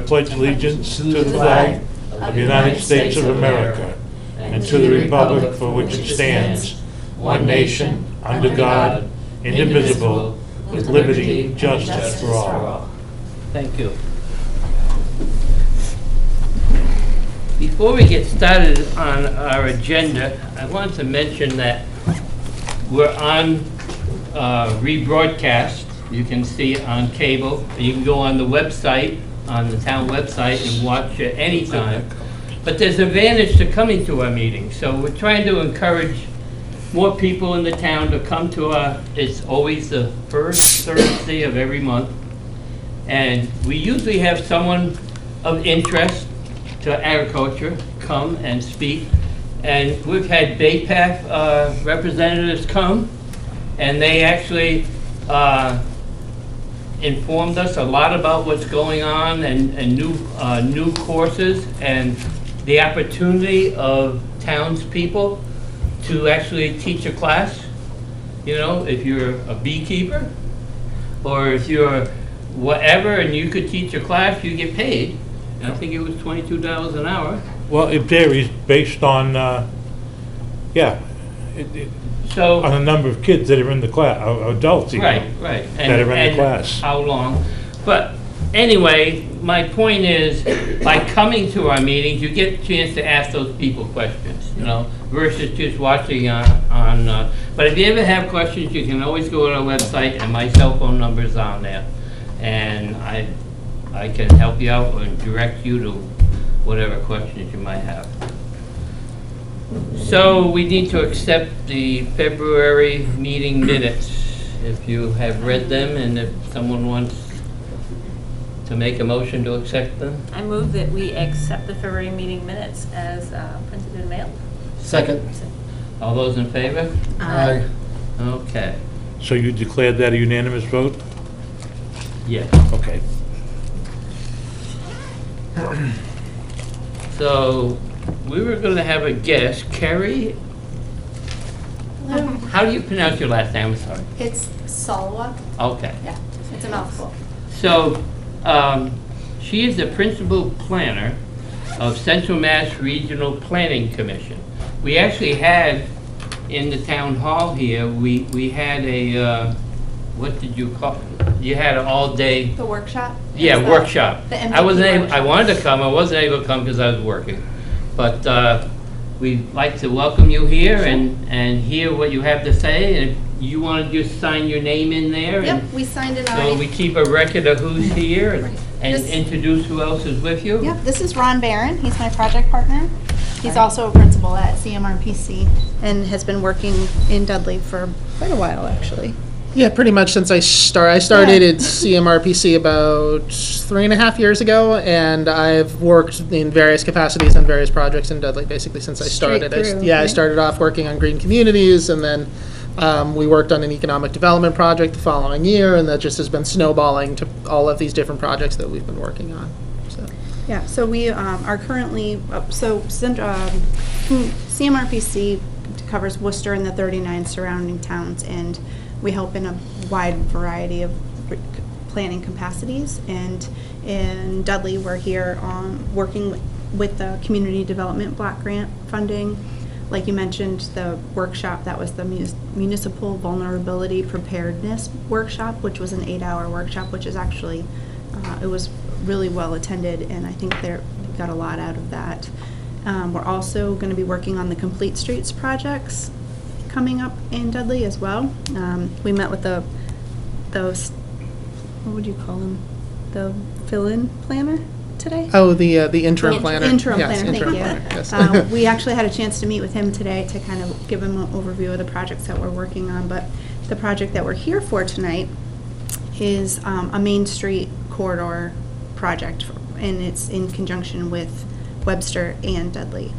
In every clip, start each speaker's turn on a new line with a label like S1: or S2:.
S1: pledge allegiance to the flag of the United States of America and to the republic for which it stands, one nation, under God, indivisible, with liberty and justice for all.
S2: Thank you. Before we get started on our agenda, I wanted to mention that we're on rebroadcast. You can see it on cable. You can go on the website, on the town website, and watch it anytime. But there's an advantage to coming to our meetings. So we're trying to encourage more people in the town to come to it's always the first Thursday of every month. And we usually have someone of interest to agriculture come and speak. And we've had BayPath representatives come, and they actually informed us a lot about what's going on and new courses and the opportunity of townspeople to actually teach a class. You know, if you're a beekeeper or if you're whatever and you could teach a class, you get paid. And I think it was $22 an hour.
S1: Well, it varies based on, on the number of kids that are in the class, adults even,
S2: Right.
S1: that are in the class.
S2: How long. But anyway, my point is, by coming to our meetings, you get a chance to ask those people questions, you know, versus just watching on but if you ever have questions, you can always go to our website, and my cell phone number is on there. And I can help you out and direct you to whatever questions you might have. So we need to accept the February meeting minutes. If you have read them and if someone wants to make a motion to accept them.
S3: I move that we accept the February meeting minutes as printed and mailed.
S4: Second.
S2: All those in favor?
S4: Aye.
S2: Okay.
S1: So you declared that a unanimous vote?
S2: Yeah.
S1: Okay.
S2: So we were going to have a guest, Carrie. How do you pronounce your last name? I'm sorry.
S5: It's Salwa.
S2: Okay.
S5: Yeah, it's a mouthful.
S2: So she is the principal planner of Central Mass Regional Planning Commission. We actually had in the town hall here, we had a, what did you call it? You had an all-day.
S5: The workshop?
S2: Yeah,
S5: It's
S2: workshop.
S5: The MVP
S2: I wasn't able,
S5: workshop.
S2: I wanted to come, I wasn't able to come because I was working. But we'd like to welcome you here and hear what you have to say. And if you want to just sign your name in there.
S5: Yep,
S2: and
S5: we signed it
S2: so we keep a record of who's here and
S5: This-
S2: introduce who else is with you.
S5: Yep, this is Ron Barron. He's my project partner. He's also a principal at CMRPC and has been working in Dudley for quite a while, actually.
S4: Yeah, pretty much since I started at CMRPC about 3.5 years ago, and I've worked in various capacities on various projects in Dudley basically since I started.
S5: Straight through,
S4: I started off working on green communities, and then we worked on an economic development project the following year, and that just has been snowballing to all of these different projects that we've been working on. So.
S5: Yeah, so we are currently, CMRPC covers Worcester and the 39 surrounding towns, and we help in a wide variety of planning capacities. And in Dudley, we're here working with the Community Development Block Grant funding. Like you mentioned, the workshop, that was the Municipal Vulnerability Preparedness Workshop, which was an 8-hour workshop, which is actually, it was really well attended, and I think they got a lot out of that. We're also going to be working on the Complete Streets projects coming up in Dudley as well. We met with those, what would you call them? The fill-in planner today?
S4: Oh, the interim planner.
S5: Interim
S4: Yes,
S5: planner,
S4: interim
S5: thank you.
S4: planner, yes.
S5: We actually had a chance to meet with him today to kind of give him an overview of the projects that we're working on, but the project that we're here for tonight is a Main Street corridor project, and it's in conjunction with Webster and Dudley,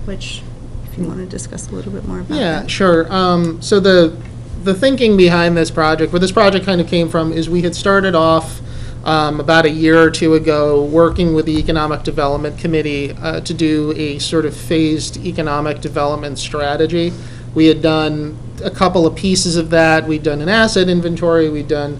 S5: which, if you want to discuss a little bit more about
S4: Yeah,
S5: that.
S4: sure. So the thinking behind this project, where this project kind of came from, is we had started off about a year or two ago working with the Economic Development Committee to do a sort of phased economic development strategy. We had done a couple of pieces of that. We'd done an asset inventory. We'd done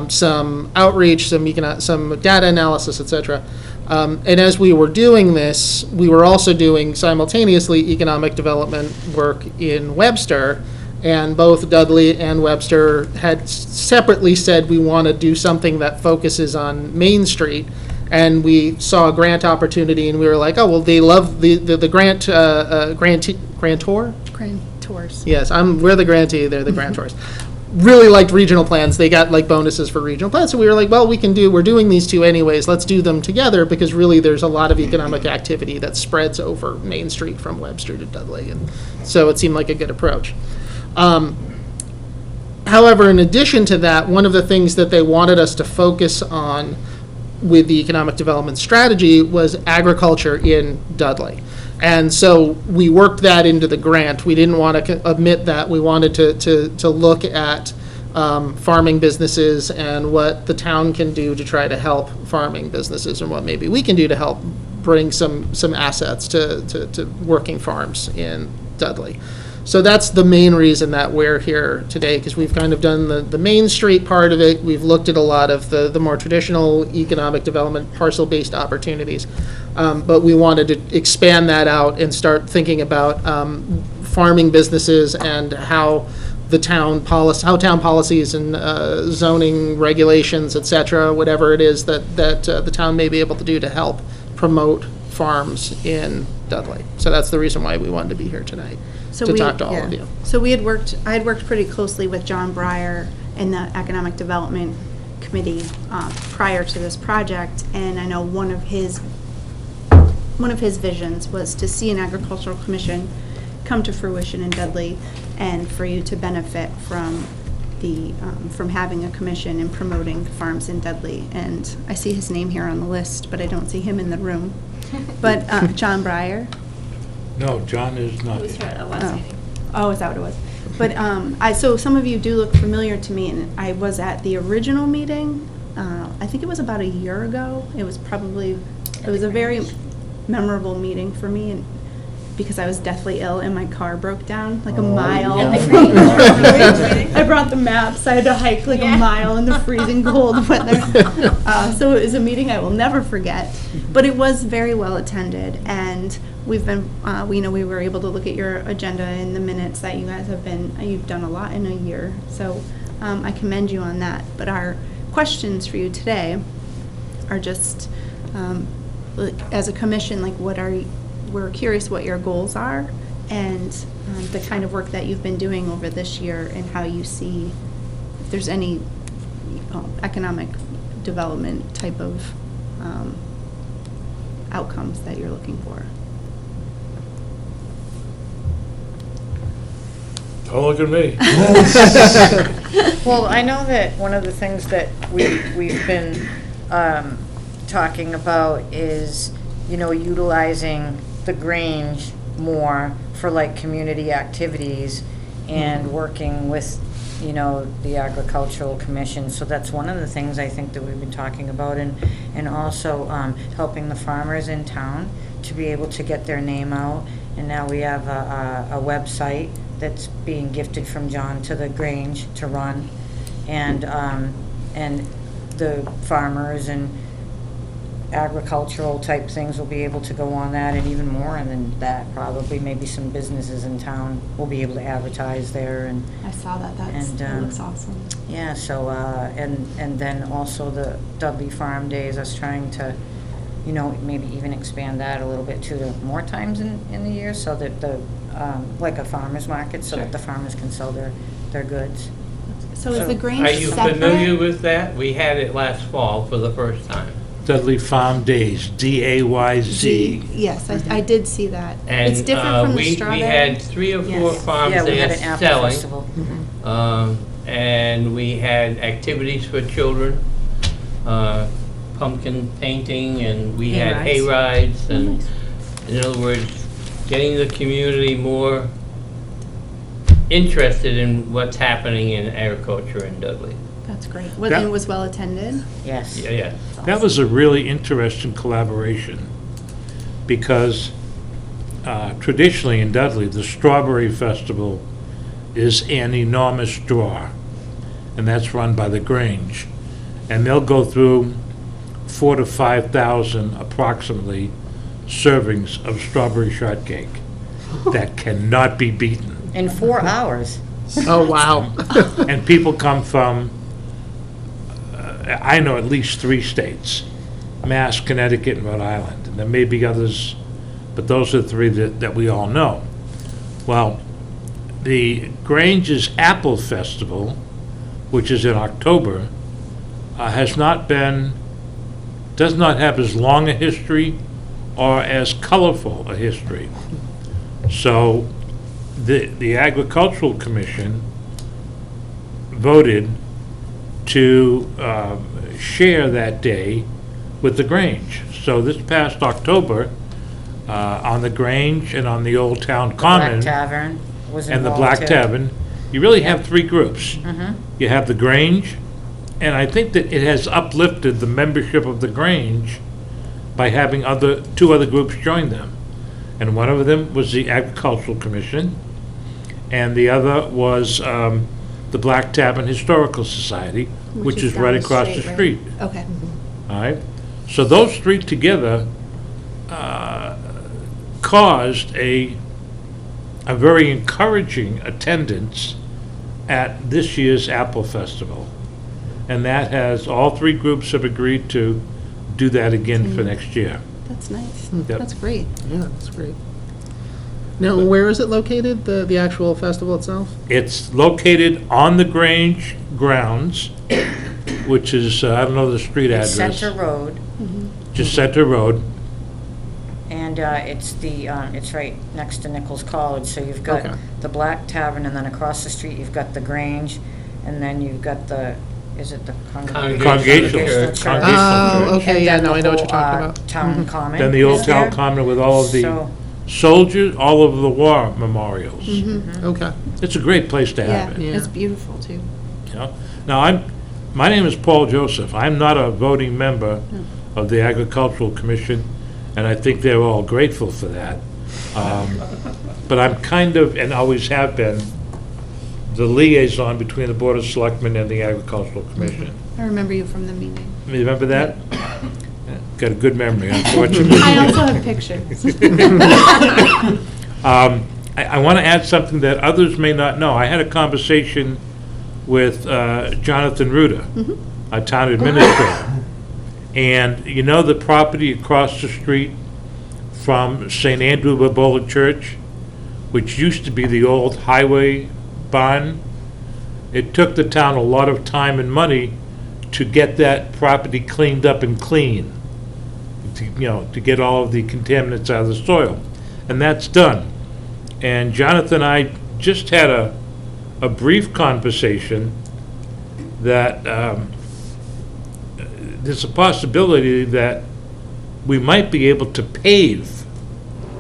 S4: some outreach, some data analysis, etc. And as we were doing this, we were also doing simultaneously economic development work in Webster, and both Dudley and Webster had separately said we want to do something that focuses on Main Street, and we saw a grant opportunity, and we were like, oh, well, they love the grantor?
S5: Grantors.
S4: Yes, we're the grantee, they're the grantors. Really liked regional plans. They got like bonuses for regional plans. So we were like, well, we're doing these two anyways. Let's do them together, because really there's a lot of economic activity that spreads over Main Street from Webster to Dudley. And so it seemed like a good approach. However, in addition to that, one of the things that they wanted us to focus on with the economic development strategy was agriculture in Dudley. And so we worked that into the grant. We didn't want to omit that. We wanted to look at farming businesses and what the town can do to try to help farming businesses, and what maybe we can do to help bring some assets to working farms in Dudley. So that's the main reason that we're here today, because we've kind of done the Main Street part of it. We've looked at a lot of the more traditional economic development parcel-based opportunities. But we wanted to expand that out and start thinking about farming businesses and how town policies and zoning regulations, et cetera, whatever it is that the town may be able to do to help promote farms in Dudley. So that's the reason why we wanted to be here tonight, to talk to all of you.
S5: So I had worked pretty closely with John Breyer in the Economic Development Committee prior to this project, and I know one of his visions was to see an agricultural commission come to fruition in Dudley, and for you to benefit from from having a commission and promoting farms in Dudley. And I see his name here on the list, but I don't see him in the room. But John Breyer.
S1: No, John is not.
S3: He was here at the last meeting.
S5: Oh, is that what it was? But so some of you do look familiar to me, and I was at the original meeting. I think it was about a year ago. It was a very memorable meeting for me, and because I was deathly ill and my car broke down like a mile. I brought the maps. I had to hike like a mile in the freezing cold weather. So it was a meeting I will never forget. But it was very well attended, and we've been, we were able to look at your agenda in the minutes that you guys you've done a lot in a year. So I commend you on that. But our questions for you today are just, as a commission, like we're curious what your goals are, and the kind of work that you've been doing over this year, and how you see if there's any economic development type of outcomes that you're looking for.
S1: Don't look at me.
S6: Well, I know that one of the things that we've been talking about is, utilizing the Grange more for like community activities and working with, the Agricultural Commission. So that's one of the things I think that we've been talking about, and also helping the farmers in town to be able to get their name out. And now we have a website that's being gifted from John to the Grange to run, and the farmers and agricultural type things will be able to go on that, and even more, and then that probably maybe some businesses in town will be able to advertise there. And
S5: I saw that. That looks awesome.
S6: Yeah. So and then also the Dudley Farm Days. I was trying to, maybe even expand that a little bit to more times in the year, so that the like a farmer's market, so that the farmers can sell their goods.
S5: So is the Grange
S2: Are you
S5: separate?
S2: familiar with that? We had it last fall for the first time.
S1: Dudley Farm Days, D-A-Y-Z.
S5: Yes, I did see that.
S2: And
S5: it's different from the strawberry.
S2: we had 3 or 4
S5: Yes.
S2: farms
S6: Yeah, we
S2: there
S6: had an apple
S2: selling.
S6: festival.
S2: And we had activities for children, pumpkin painting, and we had hay rides, and in other words, getting the community more interested in what's happening in agriculture in Dudley.
S5: That's great.
S1: That-
S5: It was well attended.
S6: Yes.
S2: Yeah.
S1: That was a really interesting collaboration, because traditionally in Dudley, the Strawberry Festival is an enormous draw. and that's run by the Grange. And they'll go through 4,000 to 5,000 approximately servings of strawberry shortcake that cannot be beaten.
S6: In 4 hours.
S4: Oh, wow.
S1: And people come from, I know at least 3 states, Mass, Connecticut, and Rhode Island. And there may be others, but those are the 3 that we all know. Well, the Grange's Apple Festival, which is in October, does not have as long a history or as colorful a history. So the Agricultural Commission voted to share that day with the Grange. So this past October, on the Grange and on the Old Town Common
S6: Black Tavern was
S1: and the
S6: involved
S1: Black
S6: too.
S1: Tavern, you really have 3 groups. You have the Grange, and I think that it has uplifted the membership of the Grange by having 2 other groups join them. And one of them was the Agricultural Commission, and the other was the Black Tavern Historical Society, which is
S5: down
S1: right across the street.
S5: Okay.
S1: All right? So those 3 together caused a very encouraging attendance at this year's Apple Festival. And that has, all 3 groups have agreed to do that again for next year.
S5: That's nice.
S1: Yep.
S5: That's great.
S4: Yeah, that's great. Now, where is it located, the actual festival itself?
S1: It's located on the Grange grounds, which is, I don't know the street
S6: It's
S1: address.
S6: Center Road,
S1: Just Center Road.
S6: and it's right next to Nichols College, so you've got
S4: Okay.
S6: the Black Tavern, and then across the street, you've got the Grange, and then you've got is it the
S2: Congregational
S1: Congregational.
S2: Church.
S6: Church?
S4: Oh, okay,
S6: And
S4: yeah,
S6: then
S4: no,
S6: the
S4: I know what you're
S6: whole,
S4: talking about.
S6: Town Common.
S1: Then the Old
S6: is
S1: Town
S6: there.
S1: Common with all of the
S6: So,
S1: soldiers, all of the war memorials.
S4: Okay.
S1: It's a great place to
S5: Yeah,
S1: have it.
S4: Yeah.
S5: it's beautiful too.
S1: You know? Now, my name is Paul Joseph. I'm not a voting member of the Agricultural Commission, and I think they're all grateful for that. But I'm kind of, and always have been, the liaison between the Board of Selectmen and the Agricultural Commission.
S5: I remember you from the meeting.
S1: You remember that? Yeah, got a good memory, unfortunately.
S5: I also have pictures.
S1: I want to add something that others may not know. I had a conversation with Jonathan Ruda, our town administrator. And you know the property across the street from St. Andrew Babola Church, which used to be the old highway barn? It took the town a lot of time and money to get that property cleaned up and clean, to get all of the contaminants out of the soil. And that's done. And Jonathan and I just had a brief conversation that there's a possibility that we might be able to pave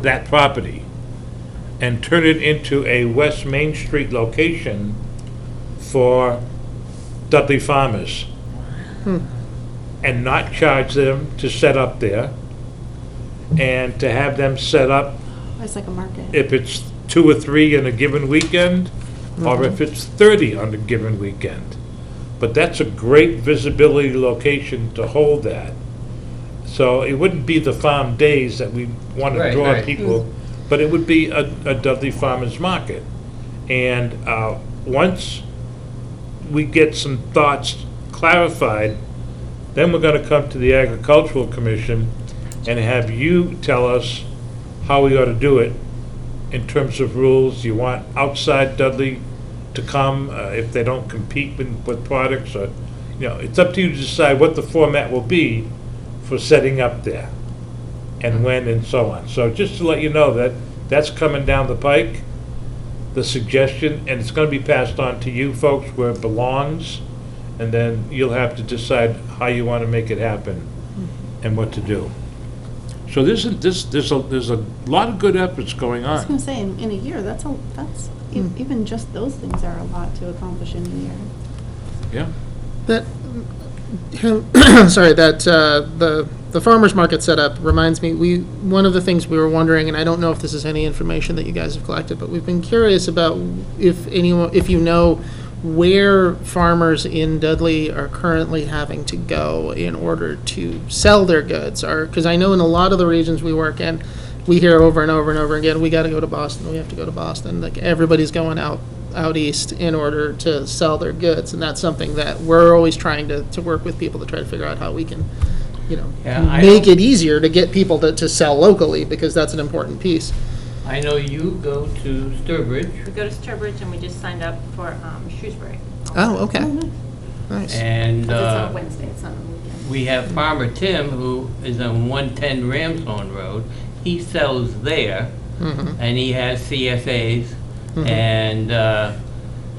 S1: that property and turn it into a West Main Street location for Dudley farmers. And not charge them to set up there, and to have them set up
S5: It's like a market.
S1: if it's 2 or 3 in a given weekend, or if it's 30 on a given weekend. But that's a great visibility location to hold that. So it wouldn't be the farm days that we want to
S2: Right,
S1: draw
S2: right.
S1: people, but it would be a Dudley Farmers Market. And once we get some thoughts clarified, then we're going to come to the Agricultural Commission and have you tell us how we ought to do it in terms of rules. You want outside Dudley to come if they don't compete with products, or, it's up to you to decide what the format will be for setting up there, and when, and so on. So just to let you know that that's coming down the pike, the suggestion, and it's going to be passed on to you folks where it belongs, and then you'll have to decide how you want to make it happen and what to do. So there's a lot of good efforts going
S5: I was
S1: on.
S5: gonna say, in a year, even just those things are a lot to accomplish in a year.
S1: Yeah.
S4: That, sorry, the farmer's market setup reminds me, one of the things we were wondering, and I don't know if this is any information that you guys have collected, but we've been curious about if you know where farmers in Dudley are currently having to go in order to sell their goods, or, because I know in a lot of the regions we work in, we hear over and over and over again, we gotta go to Boston, we have to go to Boston, like, everybody's going out east in order to sell their goods, and that's something that we're always trying to work with people to try to figure out how we can,
S2: Yeah, I
S4: make
S2: don't-
S4: it easier to get people to sell locally, because that's an important piece.
S2: I know you go to Sturbridge,
S3: We go to Sturbridge and we just signed up for Shrewsbury.
S4: Oh, okay. Nice.
S2: and
S3: Because it's on Wednesday, it's on the weekend.
S2: we have Farmer Tim, who is on 110 Ramshorn Road. He sells there,
S4: Mhm.
S2: and he has CSAs,
S4: Mhm.
S2: and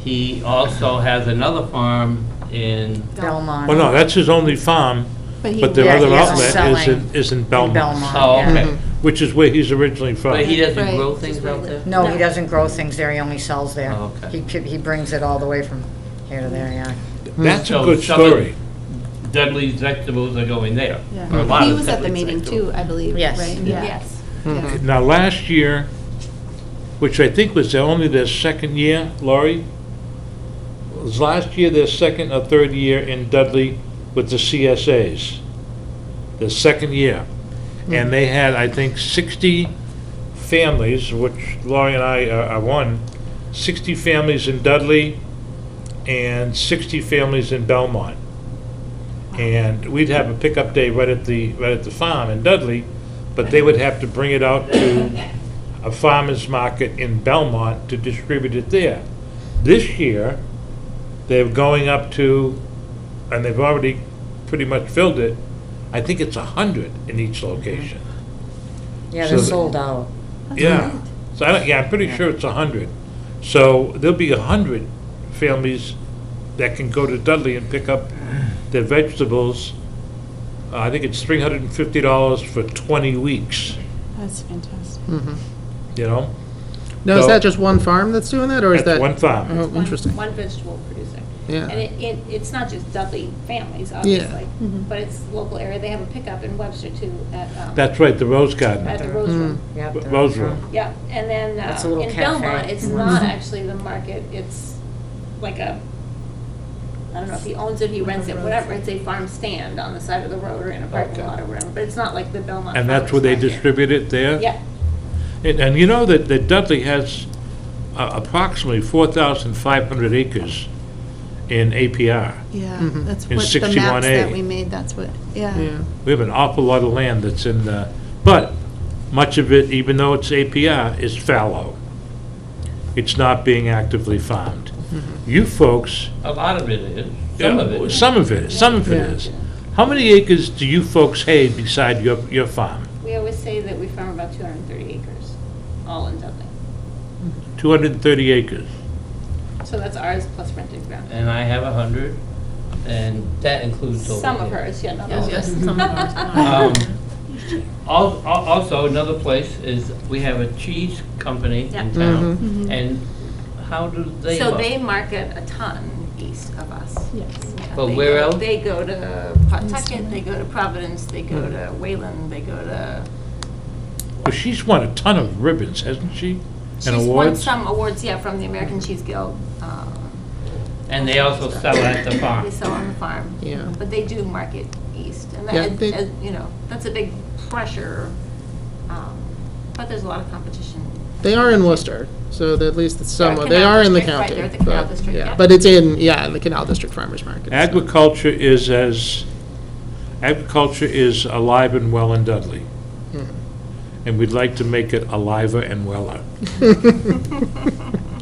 S2: he also has another farm in,
S6: Belmont.
S1: Well, no, that's his only farm,
S5: he-
S1: but their
S6: Yeah,
S1: other
S6: he has a
S1: outlet
S6: selling
S1: is in
S6: in
S1: Belmont,
S6: Belmont,
S2: oh,
S6: yeah.
S2: okay.
S1: which is where he's originally from.
S2: But he doesn't
S5: Right.
S2: grow
S3: Just
S2: things
S3: where
S2: out
S3: he
S2: there?
S3: lives.
S6: No, he doesn't grow things there, he only sells there.
S2: Oh, okay.
S6: He brings it all the way from here to there, yeah.
S1: That's a
S2: So
S1: good
S2: some of
S1: story.
S2: Dudley's vegetables are going there.
S5: Yeah.
S2: Or a lot
S5: He
S2: of
S5: was at the
S2: Dudley's
S5: meeting
S2: vegetables.
S5: too, I believe,
S6: Yes.
S5: right?
S3: Yes.
S5: Yeah.
S1: Now, last year, which I think was only their second year, Laurie, was last year their second or third year in Dudley with the CSAs. The second year. And they had, I think, 60 families, which Laurie and I are one, 60 families in Dudley and 60 families in Belmont. And we'd have a pickup day right at the farm in Dudley, but they would have to bring it out to a farmer's market in Belmont to distribute it there. This year, they're going up to, and they've already pretty much filled it, I think it's 100 in each location.
S6: Yeah,
S1: So
S6: they're
S1: the-
S6: sold out.
S1: Yeah. So I'm pretty sure it's 100. So there'll be 100 families that can go to Dudley and pick up their vegetables. I think it's $350 for 20 weeks,
S5: That's fantastic.
S1: you know?
S4: Now, is
S1: So-
S4: that just one farm that's doing that, or is
S1: That's
S4: that?
S1: one farm.
S4: Oh,
S3: One-
S4: interesting.
S3: One vegetable producer.
S4: Yeah.
S3: And it's not just Dudley families, obviously,
S5: Mhm.
S3: but it's local area. They have a pickup in Webster too at,
S1: That's right, the Rose Garden.
S3: at the Rose Room.
S6: Yep, they're-
S1: Rose Room.
S3: Yeah, and then
S6: That's a little
S3: in
S6: cafe.
S3: Belmont, it's not actually the market, it's like a, I don't know if he owns it, he rents it, whatever, it's a farm stand on the side of the road or in a parking
S1: Okay.
S3: lot or whatever, but it's not like the Belmont
S1: And that's where they
S3: Farmers Market.
S1: distribute it there?
S3: Yeah,
S1: And you know that Dudley has approximately 4,500 acres in APR.
S5: Yeah,
S4: Mhm.
S5: that's
S1: In
S5: what the
S1: 61A.
S5: maps that we made, that's what, yeah.
S4: Yeah.
S1: We have an awful lot of land that's in the, but much of it, even though it's APR, is fallow. It's not being actively farmed. You folks,
S2: A lot of it is, some of it is.
S1: some of it
S4: Yeah.
S1: is. How many acres do you folks hay beside your farm?
S3: we always say that we farm about 230 acres, all in Dudley.
S1: 230 acres.
S3: So that's ours plus rented ground.
S2: And I have 100, and that includes over
S3: Some of
S2: here.
S3: hers, yeah, not all
S7: Yes,
S3: of
S7: yes, some of ours.
S2: Also, another place is, we have a cheese company
S3: Yeah.
S2: in town,
S5: Mhm.
S2: and how do they
S3: So
S2: look?
S3: they market a ton east of us.
S5: Yes.
S3: Yeah,
S2: But
S3: they
S2: where
S3: go-
S2: else?
S3: They go to Pawtucket, they go to Providence, they go to Wayland, they go to.
S1: Well, she's won a ton of ribbons, hasn't she?
S3: She's
S1: And
S3: won
S1: awards?
S3: some awards, yeah, from the American Cheese Guild.
S2: And they also sell at the farm.
S3: They sell on the farm.
S4: Yeah.
S3: But they do market east, and
S4: Yeah,
S3: that,
S4: they-
S3: you know, that's a big pressure. But there's a lot of competition.
S4: They are in Worcester, so that at least it's somewhat, they
S3: Canal
S4: are in the
S3: District, right,
S4: county.
S3: they're at the Canal
S4: but-
S3: District, yeah.
S4: But it's in, the Canal District Farmers Market. so.
S1: Agriculture is alive and well in Dudley.
S4: Mhm.
S1: And we'd like to make it aliver and weller.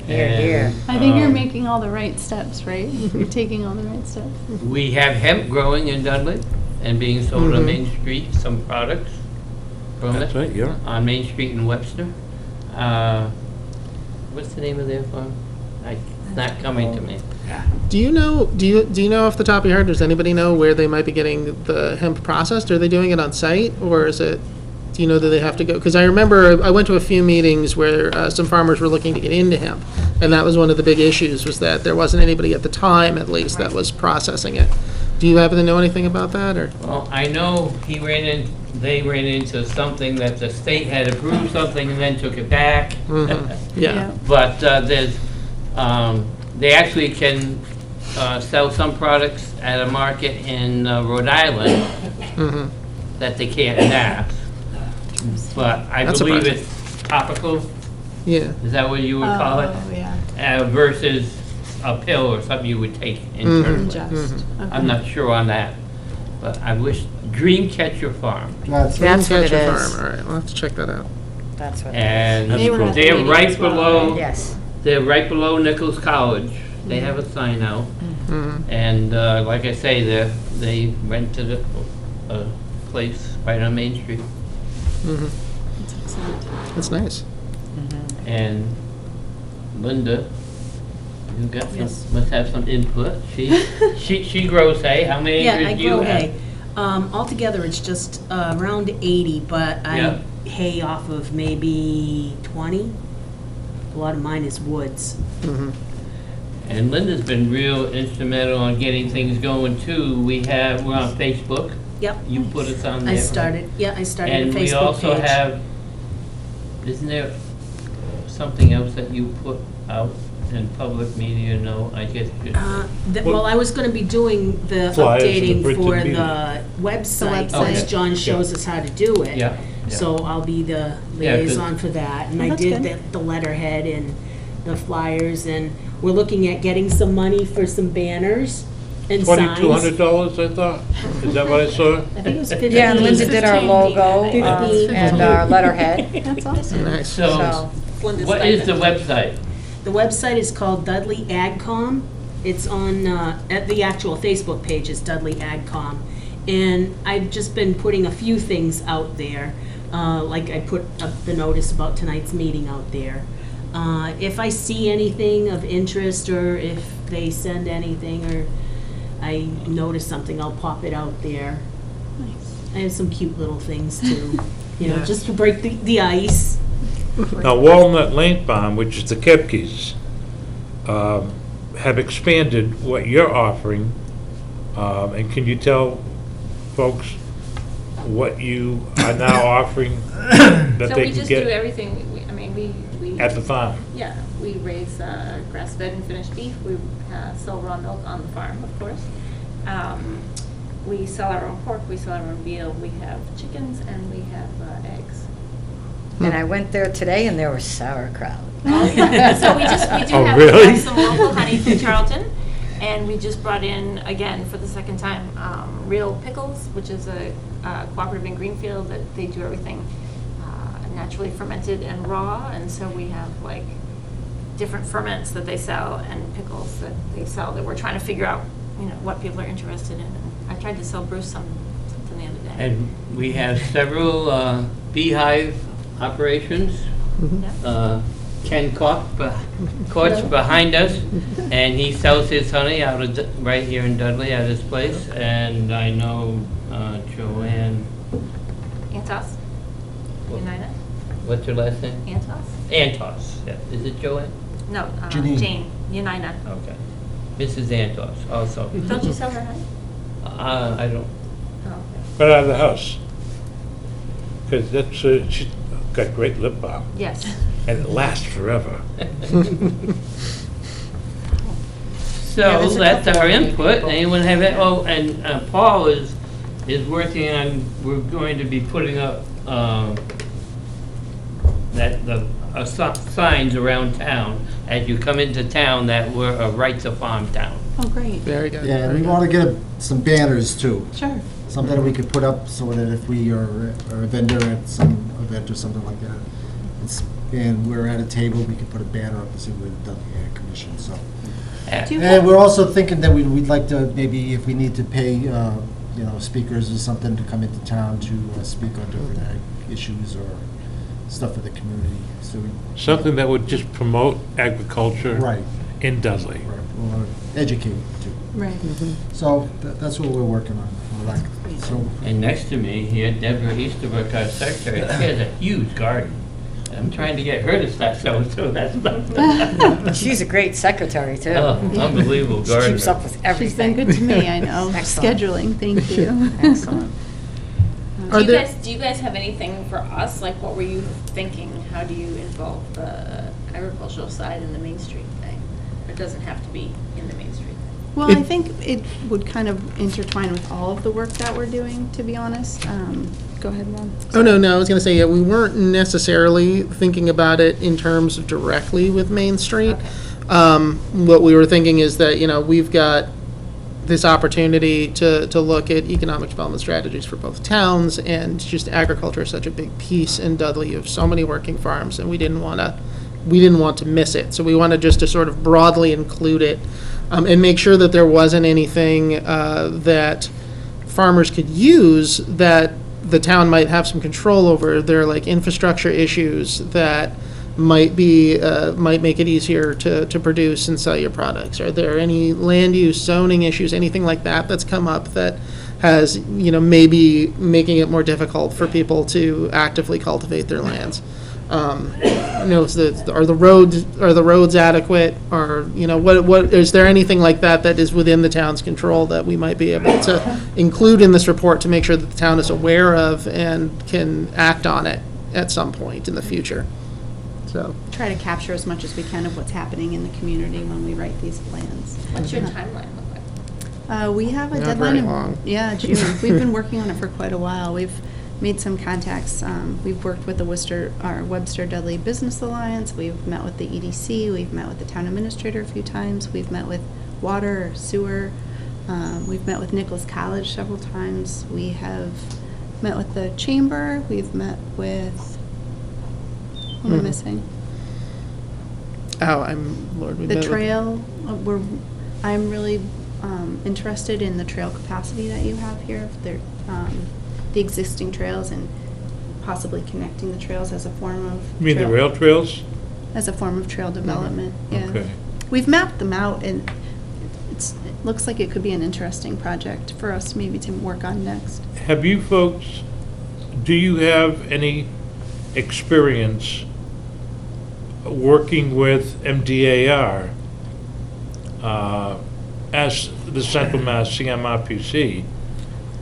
S6: Here, here.
S7: I think you're
S2: Um,
S7: making all the right steps, right? You're taking all the right steps.
S2: We have hemp growing in Dudley and being sold on
S4: Mhm.
S2: Main Street, some products from
S1: That's
S2: it,
S1: right, yeah.
S2: on Main Street in Webster. What's the name of their farm? It's not coming to me.
S4: Do you know off the top of your head, does anybody know where they might be getting the hemp processed? Are they doing it on site, or is it, do you know that they have to go? Because I remember I went to a few meetings where some farmers were looking to get into hemp, and that was one of the big issues, was that there wasn't anybody at the time, at least, that was processing it. Do you happen to know anything about that, or?
S2: Well, I know they ran into something that the state had approved something and then took it back.
S4: Mhm. Yeah.
S2: But there's they actually can sell some products at a market in Rhode Island
S4: Mhm.
S2: that they can't in Mass. But I
S4: That's
S2: believe
S4: surprising.
S2: it's topical,
S4: Yeah.
S2: is that what you would call it?
S5: Oh, yeah.
S2: Versus a pill or something you would take
S4: Mhm.
S2: internally.
S7: Ingest. Okay.
S2: I'm not sure on that, but I wish, Dreamcatcher Farm.
S6: That's what it
S4: Dreamcatcher
S6: is.
S4: Farm, all right, we'll have to check that out.
S6: That's what it
S2: And
S1: That's cool.
S2: they're right
S7: as well,
S2: below,
S6: is. Yes.
S2: they're right below Nichols College. They have a sign out.
S4: Mhm.
S2: And like I say, they rented a place right on Main Street.
S4: Mhm.
S7: That's excellent.
S4: That's nice.
S2: And Linda, you got some,
S8: Yes.
S2: must have some input. She grows hay. How many
S8: Yeah, I
S2: acres do you
S8: grow
S2: have?
S8: hay. Altogether, it's just around 80, but
S2: Yeah.
S8: I hay off of maybe 20. A lot of mine is woods.
S4: Mhm.
S2: And Linda's been real instrumental on getting things going too. We're on Facebook.
S8: Yep.
S2: You put us on there.
S8: I
S2: right?
S8: started a Facebook page.
S2: And we also have, isn't there something else that you put out in public media? No, I guess.
S8: Well, I was going to be doing the
S1: Flyers and the
S8: updating
S1: printed
S8: for
S1: media.
S8: the website,
S7: The
S8: once
S2: website.
S8: John shows us how to do it.
S2: Yeah.
S8: So I'll be the
S2: Yeah, 'cause-
S8: liaison for that. And
S7: Oh,
S8: I
S7: that's
S8: did
S7: good.
S8: the letterhead and the flyers, and we're looking at getting some money for some banners and signs.
S1: $2,200, I thought. Is that what I saw?
S8: I think it was 15.
S6: Yeah, and Linda did our
S3: 15,
S6: logo
S8: 15.
S6: and our letterhead.
S7: That's awesome.
S4: Nice.
S2: So,
S6: So,
S3: Linda's
S2: what is the
S3: stipend.
S2: website?
S8: The website is called Dudley AgCom. It's on, at the actual Facebook page is Dudley AgCom. And I've just been putting a few things out there. Like I put up the notice about tonight's meeting out there. If I see anything of interest, or if they send anything, or I notice something, I'll pop it out there.
S7: Nice.
S8: I have some cute little things too, just to break the ice.
S1: Now, Walnut Lane Farm, which is the Kepkes, have expanded what you're offering. And can you tell folks what you are now offering that
S3: So
S1: they
S3: we
S1: can
S3: just do
S1: get
S3: everything, I mean, we.
S1: at the farm?
S3: Yeah, we raise grass-fed and finished beef. We sell raw milk on the farm, of course. We sell our own pork, we sell our own veal, we have chickens, and we have eggs.
S6: and I went there today and there was sauerkraut.
S3: So we do
S1: Oh,
S3: have,
S1: really?
S3: we have some local honey from Charlton, and we just brought in, again, for the second time, Real Pickles, which is a cooperative in Greenfield that they do everything naturally fermented and raw, and so we have like different ferments that they sell and pickles that they sell that we're trying to figure out, what people are interested in. And I tried to sell Bruce something the other day.
S2: And we have several beehive operations.
S3: Yeah.
S2: Ken Koch's behind us, and he sells his honey out of, right here in Dudley at his place. And I know Joanne,
S3: Antos, United,
S2: what's her last name?
S3: Antos?
S2: Antos, yeah. Is it Joanne?
S3: No,
S9: Janine.
S3: Jane, Unina.
S2: Okay. Mrs. Antos also.
S3: Don't you sell her honey?
S2: I don't,
S3: Oh, okay.
S1: Right out of the house. Because she's got great lip balm,
S3: Yes.
S1: and it lasts forever.
S2: so
S8: there's a
S2: that's
S8: couple
S2: our
S8: of
S2: input.
S8: people.
S2: Anyone have it? Oh, and Paul is working on, we're going to be putting up signs around town as you come into town that we're a right to farm town.
S7: Oh, great.
S4: Very good.
S9: Yeah, and
S4: very
S9: we
S4: good.
S9: want to get some banners too.
S7: Sure.
S9: Something that we could put up so that if we are a vendor at some event or something like that, and we're at a table, we could put a banner up and say we're the Dudley Ag Commission, so.
S7: Do you
S9: And
S7: have,
S9: we're also thinking that we'd like to, maybe if we need to pay, speakers or something to come into town to speak on different ag issues or stuff for the community, so.
S1: Something that would just promote agriculture
S9: Right,
S1: in Dudley.
S9: or educate too.
S7: right.
S9: So that's what we're working on. So,
S2: And next to me here, Deborah Easterbrook, our secretary, she has a huge garden. And I'm trying to get her to start selling some of that stuff.
S6: She's a great secretary too.
S2: Oh, unbelievable
S6: She
S2: gardener.
S6: keeps up with
S7: She's been
S6: everything.
S7: good to me, I know.
S6: Excellent.
S7: Scheduling, thank you.
S6: Excellent.
S4: Are there-
S3: Do you guys have anything for us? Like, what were you thinking? How do you involve the agricultural side in the Main Street thing? Or It doesn't have to be in the Main Street thing.
S5: Well, I think it would kind of intertwine with all of the work that we're doing, to be honest. Go ahead, Ron.
S4: Oh, no, I was going to say, yeah, we weren't necessarily thinking about it in terms of directly with Main Street. What we were thinking is that, we've got this opportunity to look at economic development strategies for both towns, and just agriculture is such a big piece in Dudley. You have so many working farms, and we didn't want to miss it. So we wanted just to sort of broadly include it, and make sure that there wasn't anything that farmers could use that the town might have some control over. There are like infrastructure issues that might make it easier to produce and sell your products. Are there any land use, zoning issues, anything like that that's come up that has, maybe making it more difficult for people to actively cultivate their lands? Are the roads adequate? Or, what is there anything like that is within the town's control that we might be able to include in this report to make sure that the town is aware of and can act on it at some point in the future? So
S5: Try to capture as much as we can of what's happening in the community when we write these plans.
S3: What's your timeline look like?
S5: We have a
S4: Not
S5: deadline
S4: very
S5: in
S4: long.
S5: June. We've been working on it for quite a while. We've made some contacts. We've worked with the Webster Dudley Business Alliance. We've met with the EDC. We've met with the town administrator a few times. We've met with water, sewer. We've met with Nichols College several times. We have met with the chamber. We've met with, what am I missing?
S4: We
S5: The
S4: met with-
S5: trail. I'm really interested in the trail capacity that you have here. The existing trails and possibly connecting the trails as a form of.
S1: You mean the rail trails?
S5: As a form of trail development, yeah.
S1: Okay.
S5: We've mapped them out, and it looks like it could be an interesting project for us maybe to work on next.
S1: Have you folks, do you have any experience working with MDAR as the Central Mass CMRPC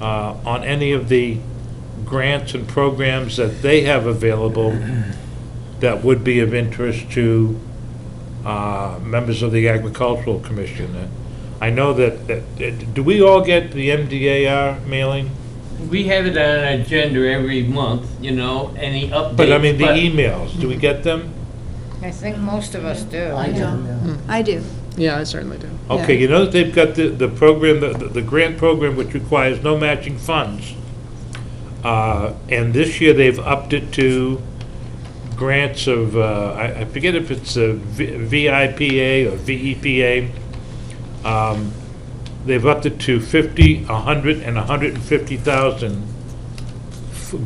S1: on any of the grants and programs that they have available that would be of interest to members of the Agricultural Commission? I know that, do we all get the MDAR mailing?
S2: We have it on our agenda every month, any updates.
S1: But I mean, the emails, do we get them?
S6: I think most of us do.
S9: I do, yeah.
S5: I do.
S4: Yeah, I certainly do.
S1: Okay, you know that they've got the program, the grant program, which requires no matching funds. And this year, they've upped it to grants of, I forget if it's a VIPA or VEPA. They've upped it to 50, 100, and 150,000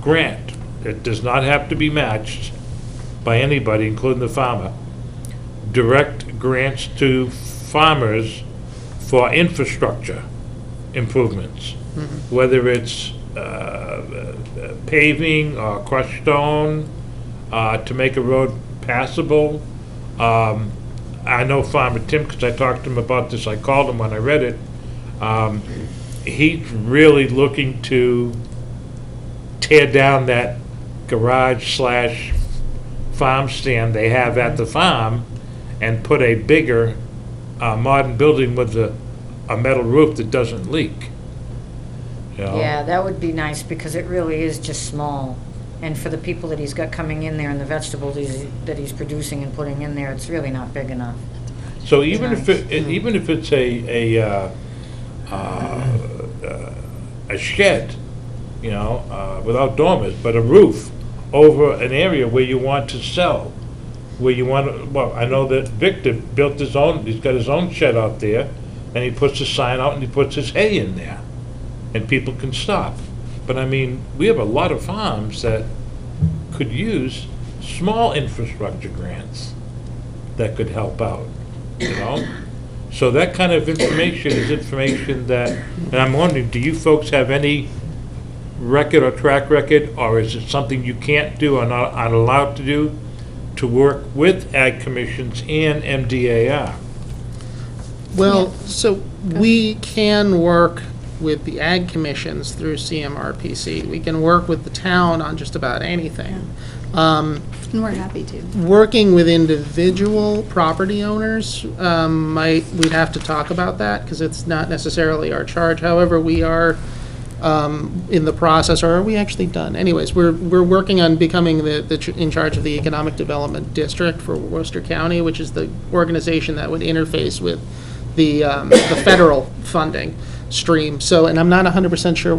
S1: grant. It does not have to be matched by anybody, including the farmer. Direct grants to farmers for infrastructure improvements, whether it's paving or crushed stone to make a road passable. I know Farmer Tim, because I talked to him about this. I called him when I read it. He's really looking to tear down that garage / farm stand they have at the farm and put a bigger modern building with a metal roof that doesn't leak.
S6: Yeah, that would be nice, because it really is just small. And for the people that he's got coming in there and the vegetables that he's producing and putting in there, it's really not big enough.
S1: So even if it's a shed, without dormers, but a roof over an area where you want to sell, where you want to, well, I know that Victor built his own, he's got his own shed out there, and he puts a sign out and he puts his hay in there, and people can stop. But I mean, we have a lot of farms that could use small infrastructure grants that could help out, So that kind of information is information that, and I'm wondering, do you folks have any record or track record, or is it something you can't do or not allowed to do, to work with ag commissions and MDAR?
S4: Well, so we can work with the ag commissions through CMRPC. We can work with the town on just about anything.
S5: And we're happy to.
S4: Working with individual property owners, we'd have to talk about that, because it's not necessarily our charge. However, we are in the process, or are we actually done? Anyways, we're working on becoming in charge of the Economic Development District for Worcester County, which is the organization that would interface with the federal funding stream. So, and I'm not 100% sure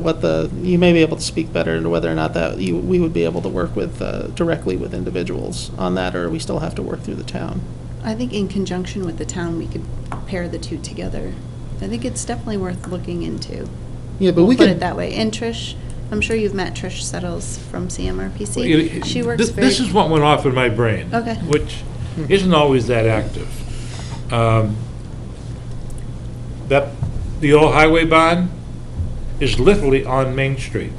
S4: you may be able to speak better to whether or not that we would be able to work with directly with individuals on that, or we still have to work through the town.
S5: I think in conjunction with the town, we could pair the two together. I think it's definitely worth looking into.
S4: Yeah, but we
S5: Put
S4: could.
S5: it that way. And Trish, I'm sure you've met Trish Settles from CMRPC.
S1: Well, you-
S5: She works very.
S1: This is what went off in my brain.
S5: Okay.
S1: Which isn't always that active. The old highway barn is literally on Main Street.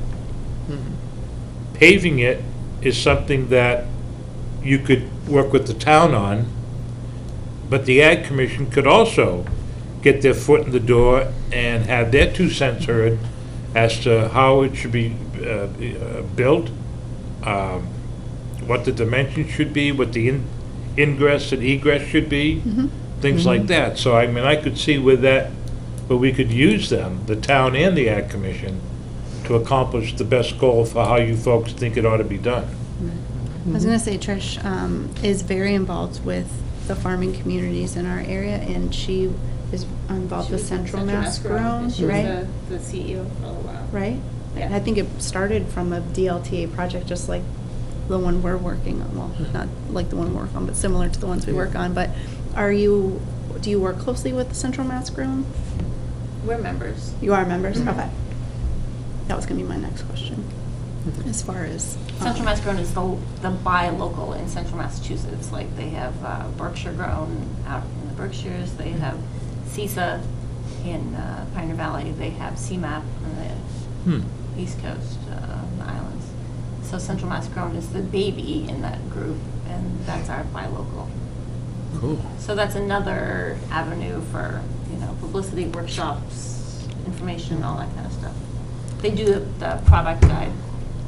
S1: Paving it is something that you could work with the town on, but the Ag Commission could also get their foot in the door and have their 2 cents heard as to how it should be built, what the dimensions should be, what the ingress and egress should be, things like that. So, I mean, I could see where we could use them, the town and the Ag Commission, to accomplish the best goal for how you folks think it ought to be done.
S5: I was going to say Trish is very involved with the farming communities in our area, and she is involved with Central Mass Grown,
S3: She was
S5: right?
S3: the CEO for a while.
S5: Right?
S3: Yeah.
S5: I think it started from a DLTA project, just like the one we're working on. Well, not like the one we work on, but similar to the ones we work on. But do you work closely with the Central Mass Grown?
S3: We're members.
S5: You are members?
S3: Mhm.
S5: Okay. That was going to be my next question. As far as
S3: Central Mass Grown is the buy local in central Massachusetts. Like they have Berkshire Grown out in the Berkshires. They have CISA in Pioneer Valley. They have CMAP on the East Coast, the islands. So Central Mass Grown is the baby in that group, and that's our buy local.
S1: Cool.
S3: So that's another avenue for, publicity, workshops, information, all that kind of stuff. They do the product guide.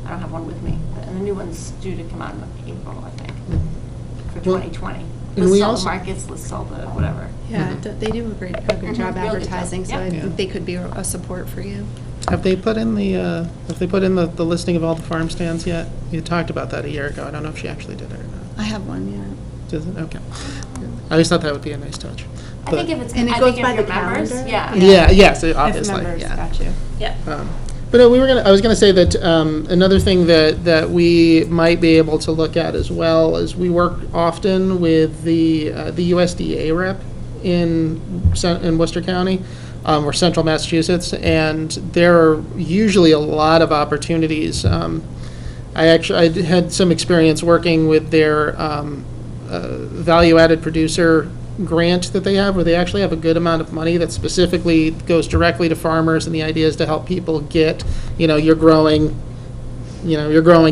S3: I don't have one with me, and the new one's due to come out in April, I think, for 2020.
S4: and
S3: Lists
S4: we
S3: all the
S4: also-
S3: markets, lists all the whatever.
S5: yeah, they do a good
S3: Mhm.
S5: job
S3: Real good job.
S5: advertising. So I
S3: Yep.
S5: think they could be a support for you.
S4: Have they put in the listing of all the farm stands yet? You talked about that a year ago. I don't know if she actually did it or not.
S5: I have one, yeah.
S4: Does it? Okay. I just thought that would be a nice touch.
S3: I think if it's,
S5: And it
S3: I
S5: goes
S3: think
S5: by
S3: if you're
S5: the
S3: members,
S5: calendar?
S3: yeah.
S4: Yeah, yes,
S5: If
S4: obviously,
S5: members,
S4: yeah.
S5: got you.
S3: Yeah.
S4: But no, I was going to say that another thing that we might be able to look at as well is we work often with the USDA rep in Worcester County, or Central Massachusetts, and there are usually a lot of opportunities. I had some experience working with their value-added producer grant that they have, where they actually have a good amount of money that specifically goes directly to farmers, and the idea is to help people get, you're growing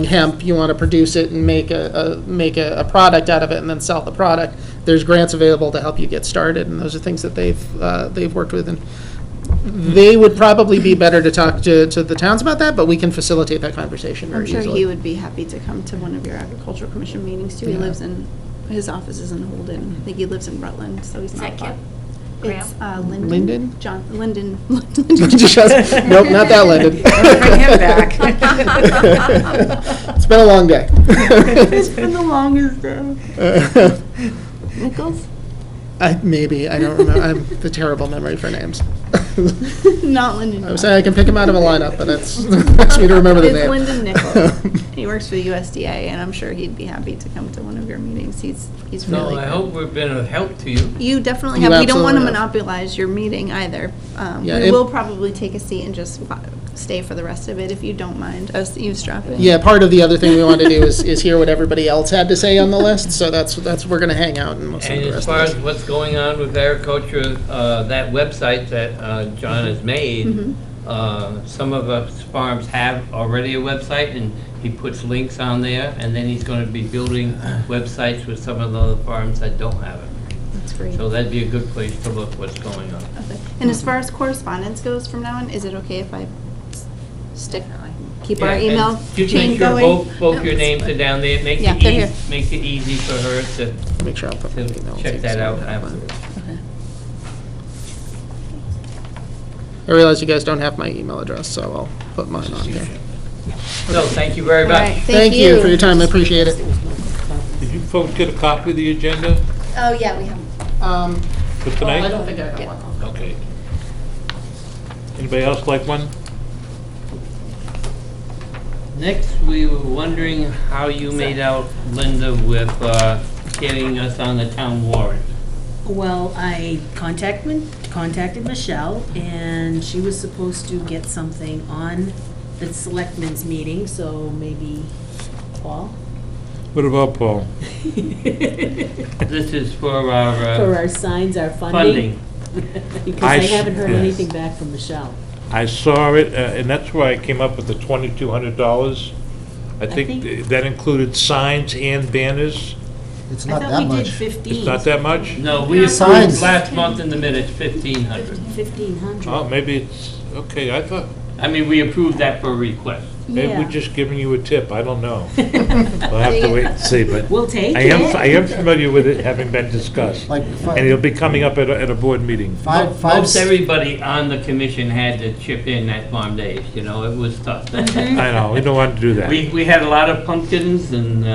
S4: hemp, you want to produce it and make a product out of it and then sell the product. There's grants available to help you get started, and those are things that they've worked with, and they would probably be better to talk to the towns about that, but we can facilitate that conversation very
S5: I'm sure
S4: easily.
S5: he would be happy to come to one of your agricultural commission meetings too. He
S4: Yeah.
S5: lives his office is in Holden. I think he lives in Rutland, so he's
S3: Is
S5: not
S3: that
S5: far.
S3: Kim?
S5: It's Linden.
S4: Linden?
S5: Linden.
S4: Nope, not that Linden.
S6: Bring him back.
S4: It's been a long day.
S5: It's been the longest day. Nichols?
S4: Maybe, I don't remember. I have the terrible memory for names.
S5: Not Linden.
S4: I was saying I can pick him out of a lineup, but that's me to remember the
S5: It's
S4: name.
S5: Lyndon Nichols. He works for the USDA, and I'm sure he'd be happy to come to one of your meetings. He's
S2: So
S5: really
S2: I
S5: good.
S2: hope we've been of help to you.
S5: You definitely
S4: You
S5: have. We don't want to
S4: absolutely have.
S5: monopolize your meeting either.
S4: Yeah,
S5: We
S4: it-
S5: will probably take a seat and just stay for the rest of it if you don't mind us eavesdropping.
S4: Yeah, part of the other thing we want to do is hear what everybody else had to say on the list, so that's we're going to hang out and listen to
S2: And
S4: the
S2: as
S4: rest
S2: far
S4: of
S2: as
S4: this.
S2: what's going on with agriculture, that website that John has made, some of us farms have already a website, and he puts links on there, and then he's going to be building websites with some of the other farms that don't have it.
S5: That's great.
S2: So that'd be a good place to look what's going on.
S5: Okay. And as far as correspondence goes from now on, is it okay if I stick,
S7: keep our
S2: Yeah,
S7: email
S2: and just
S7: chain
S2: make sure
S7: going.
S2: both your names are down there. It
S7: Yeah, they're here.
S2: makes it easy for her to
S4: Make sure I'll put my email.
S2: check
S4: too,
S2: that
S4: so
S2: out
S4: I have
S2: afterwards.
S7: Okay.
S4: I realize you guys don't have my email address, so I'll put mine on here.
S2: No, thank you very
S7: All right,
S2: much.
S4: Thank you for your time, I appreciate it.
S1: Did you folks get a copy of the agenda
S7: Oh, yeah, we have.
S1: for tonight?
S4: I don't think I got one.
S1: Okay. Anybody else like one?
S2: Next, we were wondering how you made out, Linda, with getting us on the town warrant.
S8: Well, I contacted Michelle, and she was supposed to get something on the selectmen's meeting, so maybe Paul?
S1: What about Paul?
S2: This is for
S8: For
S2: our
S8: our signs, our funding. Because I haven't heard
S1: yes.
S8: anything back from Michelle.
S1: I saw it, and that's where I came up with the $2,200. I think
S8: think-
S1: that included signs and banners.
S9: It's
S8: I
S9: not
S8: thought
S9: that
S8: we did
S9: much.
S8: 15.
S1: It's not that much?
S2: No, we approved
S9: Signs.
S2: last month in the minutes, 1,500.
S8: 1,500.
S1: Oh, maybe it's, okay, I thought,
S2: I mean, we approved that for a request.
S1: maybe
S8: Yeah.
S1: we're just giving you a tip, I don't know. We'll have to wait and see, but
S8: We'll take
S1: I
S8: it.
S1: am familiar with it having been discussed.
S9: Like
S1: And it'll be coming up at a board meeting.
S9: five,
S2: Most everybody on the commission had to chip in that farm days, you know, it was tough.
S1: I know, we don't want to do that.
S2: We had a lot of pumpkins and,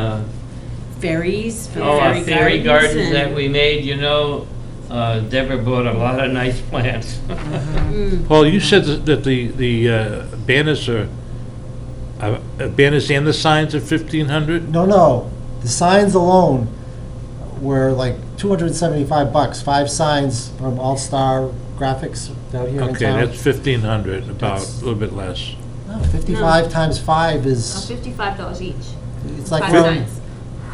S8: Fairies, for the
S2: our fairy gardens
S8: and-
S2: that we made, you know. Deborah bought a lot of nice plants.
S1: Paul, you said that the banners are, banners and the signs are 1,500?
S9: No, the signs alone were like $275, 5 signs from All Star Graphics down here in
S1: Okay,
S9: town.
S1: that's 1,500, about,
S9: That's-
S1: a little bit less.
S9: No, 55 times 5 is,
S3: $55 each.
S9: it's like,
S3: 5
S9: well,
S3: signs.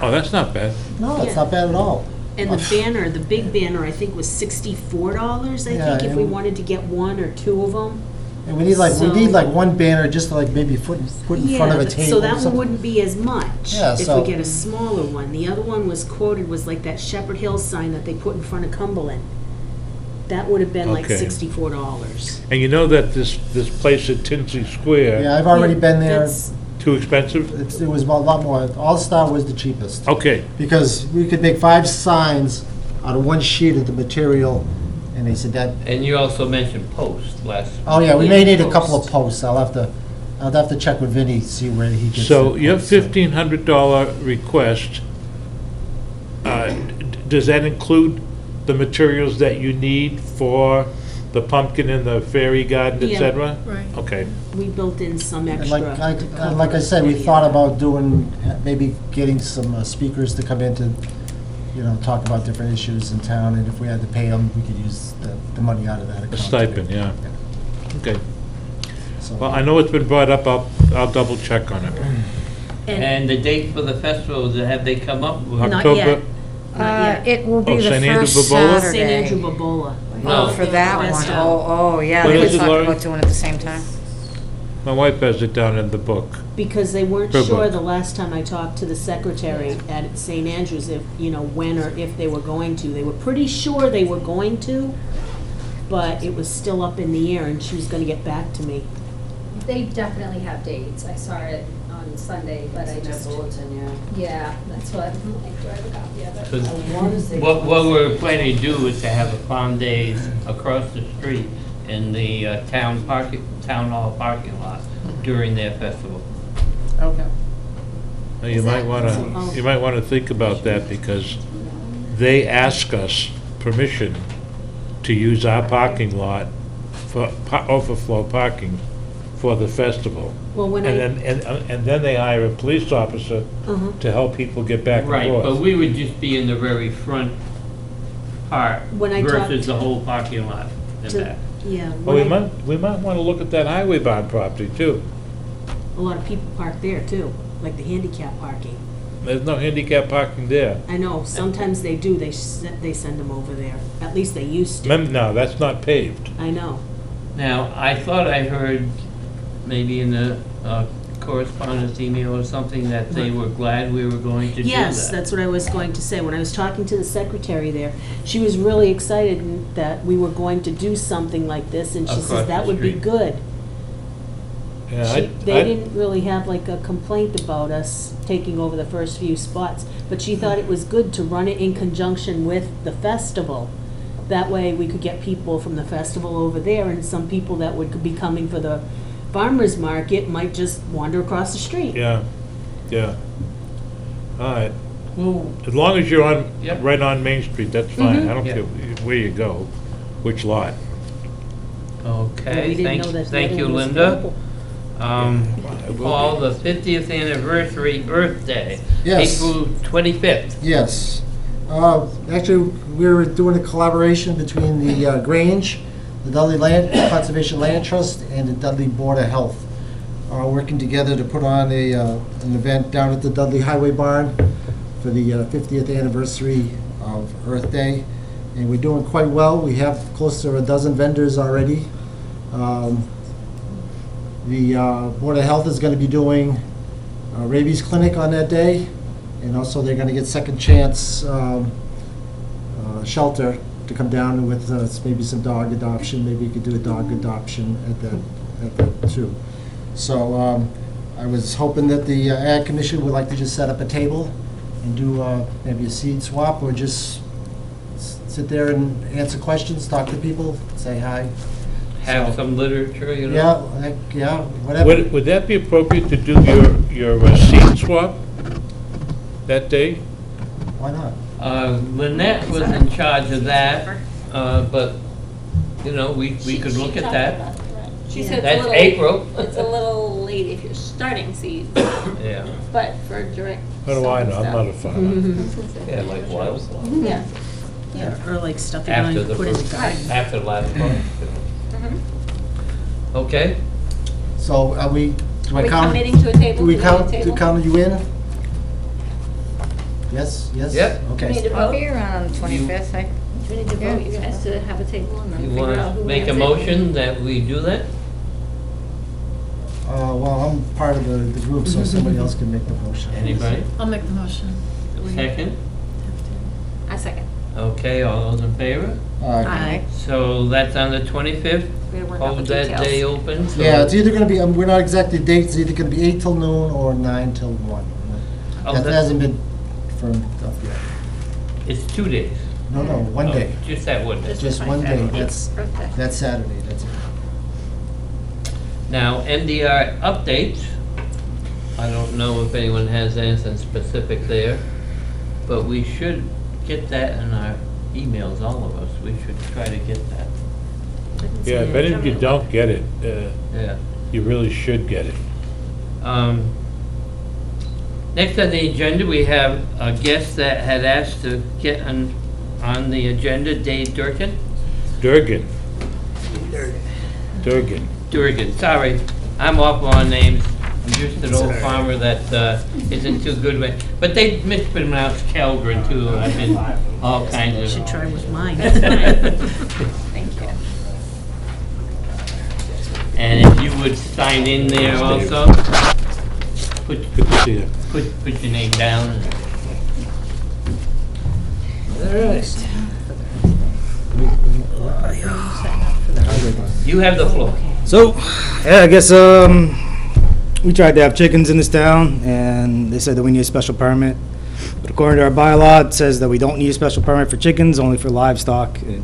S1: Oh, that's not bad.
S9: no, it's
S8: Yeah.
S9: not bad at all.
S8: And the banner, the big banner, I think was $64, I
S9: Yeah,
S8: think, if we
S9: and-
S8: wanted to get one or two of them.
S9: And we need like,
S8: So-
S9: one banner just to like maybe put in front of a table.
S8: So that one
S9: something.
S8: wouldn't be as much
S9: Yeah,
S8: if
S9: so-
S8: we get a smaller one. The other one was quoted, was like that Shepherd Hill sign that they put in front of Cumberland. That would have been like
S1: Okay.
S8: $64.
S1: And you know that this place at Tinsley Square,
S9: Yeah, I've already been there.
S8: That's-
S1: too expensive?
S9: It was a lot more. All Star was the cheapest.
S1: Okay,
S9: Because we could make 5 signs out of 1 sheet of the material, and they said that,
S2: And you also mentioned posts last.
S9: oh yeah, we may need a
S8: post.
S9: couple of posts. I'll have to check with Vinnie, see where he gets.
S1: so
S9: the
S1: your
S9: posts.
S1: $1,500 request, does that include the materials that you need for the pumpkin and the fairy garden, et
S8: Yeah.
S1: cetera?
S3: Right.
S1: Okay,
S8: We built in some
S9: And
S8: extra.
S9: like I said, we thought about doing, maybe getting some speakers to come in to, talk about different issues in town, and if we had to pay them, we could use the money out of that account.
S1: a stipend, yeah. Okay.
S9: So-
S1: Well, I know it's been brought up, I'll double check on it.
S2: And the date for the festival, have they come up?
S8: Not
S1: October-
S8: yet. Not yet.
S6: It will be
S1: Oh,
S6: the
S1: St. Andrew
S6: first
S1: Babola?
S6: Saturday.
S8: St. Andrew Babola.
S6: Oh, for that one.
S8: Festival.
S6: Oh, yeah,
S1: When
S6: they were
S1: is it,
S6: talking
S1: Laurie?
S6: about doing it at the same time.
S1: My wife has it down in the book.
S8: Because they weren't
S1: Her
S8: sure
S1: book.
S8: the last time I talked to the secretary at St. Andrews if, when or if they were going to. They were pretty sure they were going to, but it was still up in the air, and she was gonna get back to me.
S10: They definitely have dates. I saw it on Sunday, but I just. Yeah, that's what, I'm like, do I have a copy of it?
S2: 'Cause what we're planning to do is to have a farm days across the street in the town hall parking lot during their festival.
S4: Okay.
S1: Now, you might want to think about that, because they ask us permission to use our parking lot for overflow parking for the festival.
S8: Well, when I,
S1: And then they hire a police officer
S8: uh-huh.
S1: to help people get back and
S2: Right, but
S1: forth.
S2: we would just be in the very front part
S8: When I talked
S2: versus the whole parking lot in
S8: to-
S2: back.
S8: yeah,
S1: Well,
S8: when I-
S1: we might want to look at that highway bond property too.
S8: a lot of people park there too, like the handicap parking.
S1: There's no handicap parking there.
S8: I know, sometimes they do, they send them over there. At least they used to.
S1: No, that's not paved.
S8: I know.
S2: Now, I thought I heard maybe in the correspondence email or something that they were glad we were going to do that.
S8: Yes, that's what I was going to say. When I was talking to the secretary there, she was really excited that we were going to do something like this, and she
S2: Across
S8: says that
S2: the
S8: would be
S2: street.
S8: good.
S1: Yeah,
S8: They didn't really have like a complaint about us taking over the first few spots, but she thought it was good to run it in conjunction with the festival. That way we could get people from the festival over there, and some people that would be coming for the farmer's market might just wander across the street.
S1: Yeah, yeah. All right.
S2: Well,
S1: As long as you're on,
S2: Yep.
S1: right on Main Street, that's fine. I don't
S2: Yeah.
S1: care where you go, which lot.
S8: Well,
S2: okay,
S8: we didn't know that the
S2: thank
S8: other
S2: you,
S8: one was
S2: Linda.
S8: available.
S2: Paul, the 50th anniversary Earth Day,
S9: Yes.
S2: April 25th.
S9: Yes. Actually, we're doing a collaboration between the Grange, the Dudley Land Conservation Land Trust, and the Dudley Board of Health, working together to put on an event down at the Dudley Highway Barn for the 50th anniversary of Earth Day. And we're doing quite well. We have close to a dozen vendors already. The Board of Health is going to be doing a rabies clinic on that day, and also they're going to get Second Chance Shelter to come down with maybe some dog adoption. Maybe you could do a dog adoption at that too. So I was hoping that the Ag Commission would like to just set up a table and do maybe a seed swap, or just sit there and answer questions, talk to people, say hi.
S2: Have
S9: So-
S2: some literature, you know?
S9: Yeah, whatever.
S1: Would that be appropriate to do your seed swap that day?
S9: Why not?
S2: Lynette was in charge of that, but, you know, we could look at that.
S3: She said it's a
S2: That's
S3: little.
S2: April.
S3: It's a little late if you're starting seeds,
S2: Yeah,
S3: but for direct.
S1: How do I know? I'm not a
S3: stuff.
S1: farmer.
S2: yeah, like wildflower.
S3: Yeah.
S8: Yeah, or like stuff you're going
S2: After
S8: to
S2: the
S8: put in the
S2: first,
S8: garden.
S2: after the last month.
S3: Mhm.
S2: Okay,
S9: So are we, do
S3: Are
S9: I
S3: we
S9: count?
S3: committing to a table?
S9: Do we
S3: need a
S9: count,
S3: table?
S9: you in? Yes, yes?
S2: Yep.
S3: We need
S9: Okay.
S3: to
S6: I'll
S3: vote?
S6: be around on the 25th,
S3: We need to vote you guys to have a table and then
S2: you
S3: figure
S2: want
S3: out
S2: to
S3: who
S2: make a
S3: wins it.
S2: motion that we do that?
S9: Well, I'm part of the group, so somebody else can make the motion.
S2: Anybody?
S7: I'll make the motion.
S2: Second?
S3: I second.
S2: Okay, all those in favor?
S3: Aye.
S2: So that's on the 25th?
S3: We gotta work out the
S2: Hold that
S3: details.
S2: day open? so-
S9: Yeah, it's either gonna be, we're not exactly dates, it's either gonna be 8 till noon or 9 till 1.
S2: Oh,
S9: That
S2: that-
S9: hasn't been firmed up yet.
S2: It's 2 days.
S9: No, 1
S2: Oh,
S9: day.
S2: Just that one day.
S9: Just one day, that's,
S3: Earth Day.
S9: that's Saturday, that's it.
S2: Now, MDR updates. I don't know if anyone has anything specific there, but we should get that in our emails, all of us. We should try to get that.
S1: Yeah, if any of you don't get it,
S2: Yeah.
S1: you really should get it.
S2: Next on the agenda, we have a guest that had asked to get on the agenda, Dave Durkin.
S1: Durgan. Durgan.
S2: Durgan, sorry, I'm off on names. I'm used to the old farmer that isn't too good with, but they mispronounced Kelgren too. I've been all kinds of.
S8: Should try with mine.
S3: Thank you.
S2: And if you would sign in there also, put
S1: Good to see you.
S2: put your name down. You have the floor.
S11: So, yeah, I guess we tried to have chickens in this town, and they said that we need a special permit. But according to our bylaw, it says that we don't need a special permit for chickens, only for livestock. It,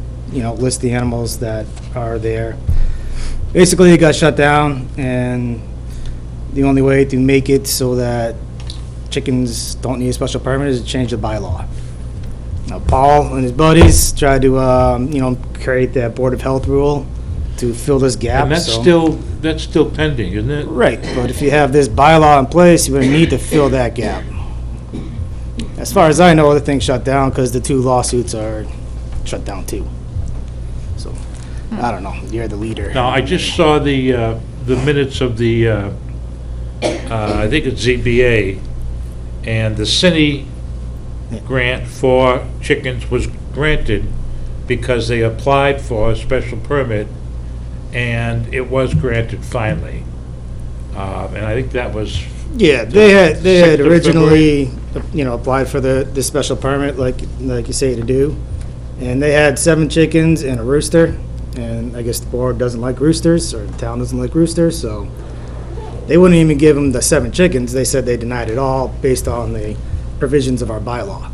S11: list the animals that are there. Basically, it got shut down, and the only way to make it so that chickens don't need a special permit is to change the bylaw. Now, Paul and his buddies tried to, create that Board of Health rule to fill this gap.
S1: And that's
S11: so-
S1: still pending, isn't it?
S11: Right, but if you have this bylaw in place, you're gonna need to fill that gap. As far as I know, the thing shut down because the 2 lawsuits are shut down too. So, I don't know, you're the leader.
S1: Now, I just saw the minutes of the, I think it's ZBA, and the city grant for chickens was granted because they applied for a special permit, and it was granted finally. And I think that was,
S11: Yeah, they had
S1: 6th of
S11: originally, applied for the special permit, like you say to do. And they had 7 chickens and a rooster, and I guess the board doesn't like roosters, or the town doesn't like roosters, so They wouldn't even give them the 7 chickens. They said they denied it all based on the provisions of our bylaw.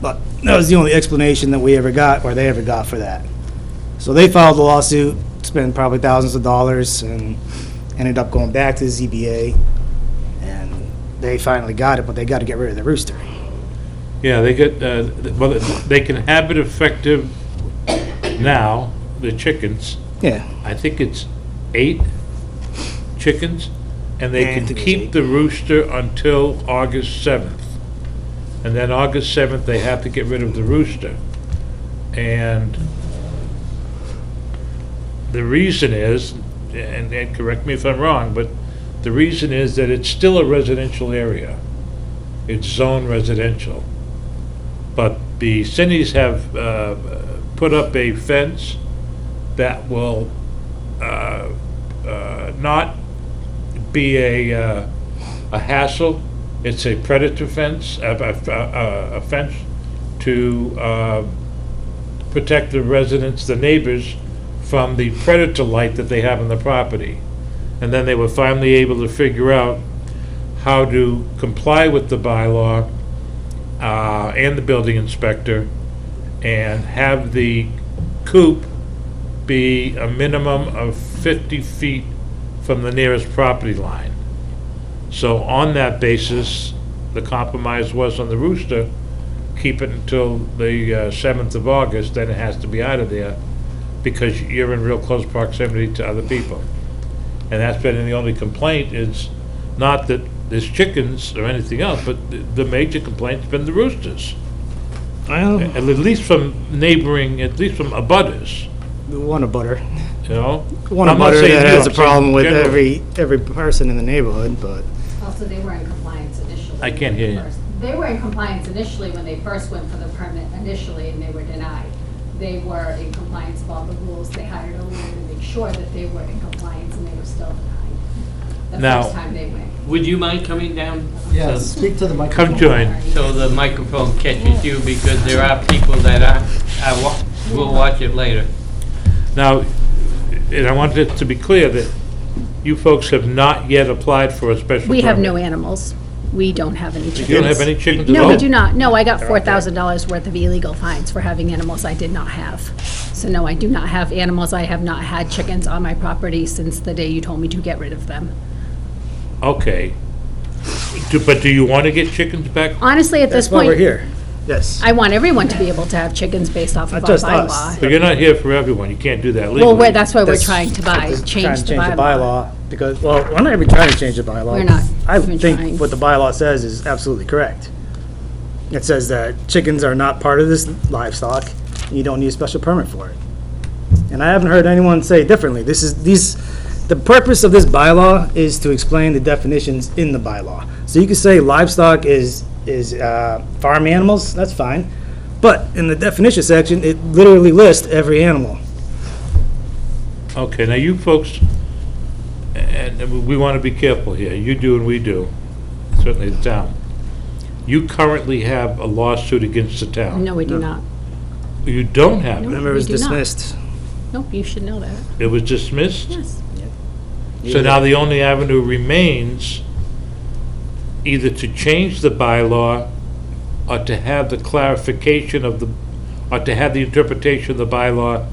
S11: But that was the only explanation that we ever got, or they ever got for that. So they filed a lawsuit, spent probably thousands of dollars, and ended up going back to the ZBA. And they finally got it, but they got to get rid of the rooster.
S1: Yeah, they get, well, they can have it effective now, the chickens.
S11: Yeah.
S1: I think it's 8 chickens, and they
S11: I
S1: can
S11: think it's
S1: keep
S11: 8.
S1: the rooster until August 7th. And then August 7th, they have to get rid of the rooster. And the reason is, and correct me if I'm wrong, but the reason is that it's still a residential area. It's zone residential. But the cities have put up a fence that will not be a hassle. It's a predator fence, a fence to protect the residents, the neighbors, from the predator light that they have on the property. And then they were finally able to figure out how to comply with the bylaw and the building inspector and have the coop be a minimum of 50 feet from the nearest property line. So on that basis, the compromise was on the rooster, keep it until the 7th of August, then it has to be out of there because you're in real close proximity to other people. And that's been the only complaint is not that there's chickens or anything else, but the major complaint's been the roosters.
S11: Well,
S1: At least from neighboring, at least from abutters,
S11: one a butter.
S1: you know?
S11: One a
S1: I'm not
S11: butter
S1: saying
S11: that
S1: you,
S11: has a
S1: I'm saying
S11: problem with
S1: general.
S11: every person in the neighborhood, but
S10: Also, they were in compliance initially.
S1: I can't hear you.
S10: First. They were in compliance initially when they first went for the permit initially, and they were denied. They were in compliance with all the rules. They hired a lawyer to make sure that they were in compliance, and they were still denied. The
S1: Now-
S10: first time they went.
S2: Would you mind coming down?
S9: Yeah,
S2: so-
S9: speak to the microphone.
S1: Come join.
S2: So the microphone catches you, because there are people that will watch it later.
S1: Now, and I want it to be clear that you folks have not yet applied for a special permit.
S12: We have no animals. We don't have any chickens.
S1: You don't have any chickens at all?
S12: No, we do not. No, I got $4,000 worth of illegal fines for having animals I did not have. So no, I do not have animals. I have not had chickens on my property since the day you told me to get rid of them.
S1: Okay. But do you want to get chickens back?
S12: Honestly, at this
S11: that's why
S12: point,
S11: we're here. Yes.
S12: I want everyone to be able to have chickens based off of
S11: Not
S12: our
S11: just us.
S12: bylaw.
S1: But you're not here for everyone. You can't do that legally.
S12: Well, that's why we're
S11: That's-
S12: trying to
S11: trying
S12: change
S11: to
S12: the bylaw.
S11: because, well, we're not even trying to change the bylaw.
S12: We're not
S11: I
S12: even
S11: think
S12: trying.
S11: what the bylaw says is absolutely correct. It says that chickens are not part of this livestock, and you don't need a special permit for it. And I haven't heard anyone say differently. The purpose of this bylaw is to explain the definitions in the bylaw. So you can say livestock is farm animals, that's fine. But in the definition section, it literally lists every animal.
S1: Okay, now you folks, and we want to be careful here. You do and we do, certainly the town. You currently have a lawsuit against the town.
S12: No, we do not.
S1: You don't have it.
S11: Remember, it
S12: we
S11: was
S12: do not.
S11: dismissed.
S12: Nope, you should know that.
S1: It was dismissed?
S12: Yes.
S1: So now the only avenue remains either to change the bylaw or to have the clarification of or to have the interpretation of the bylaw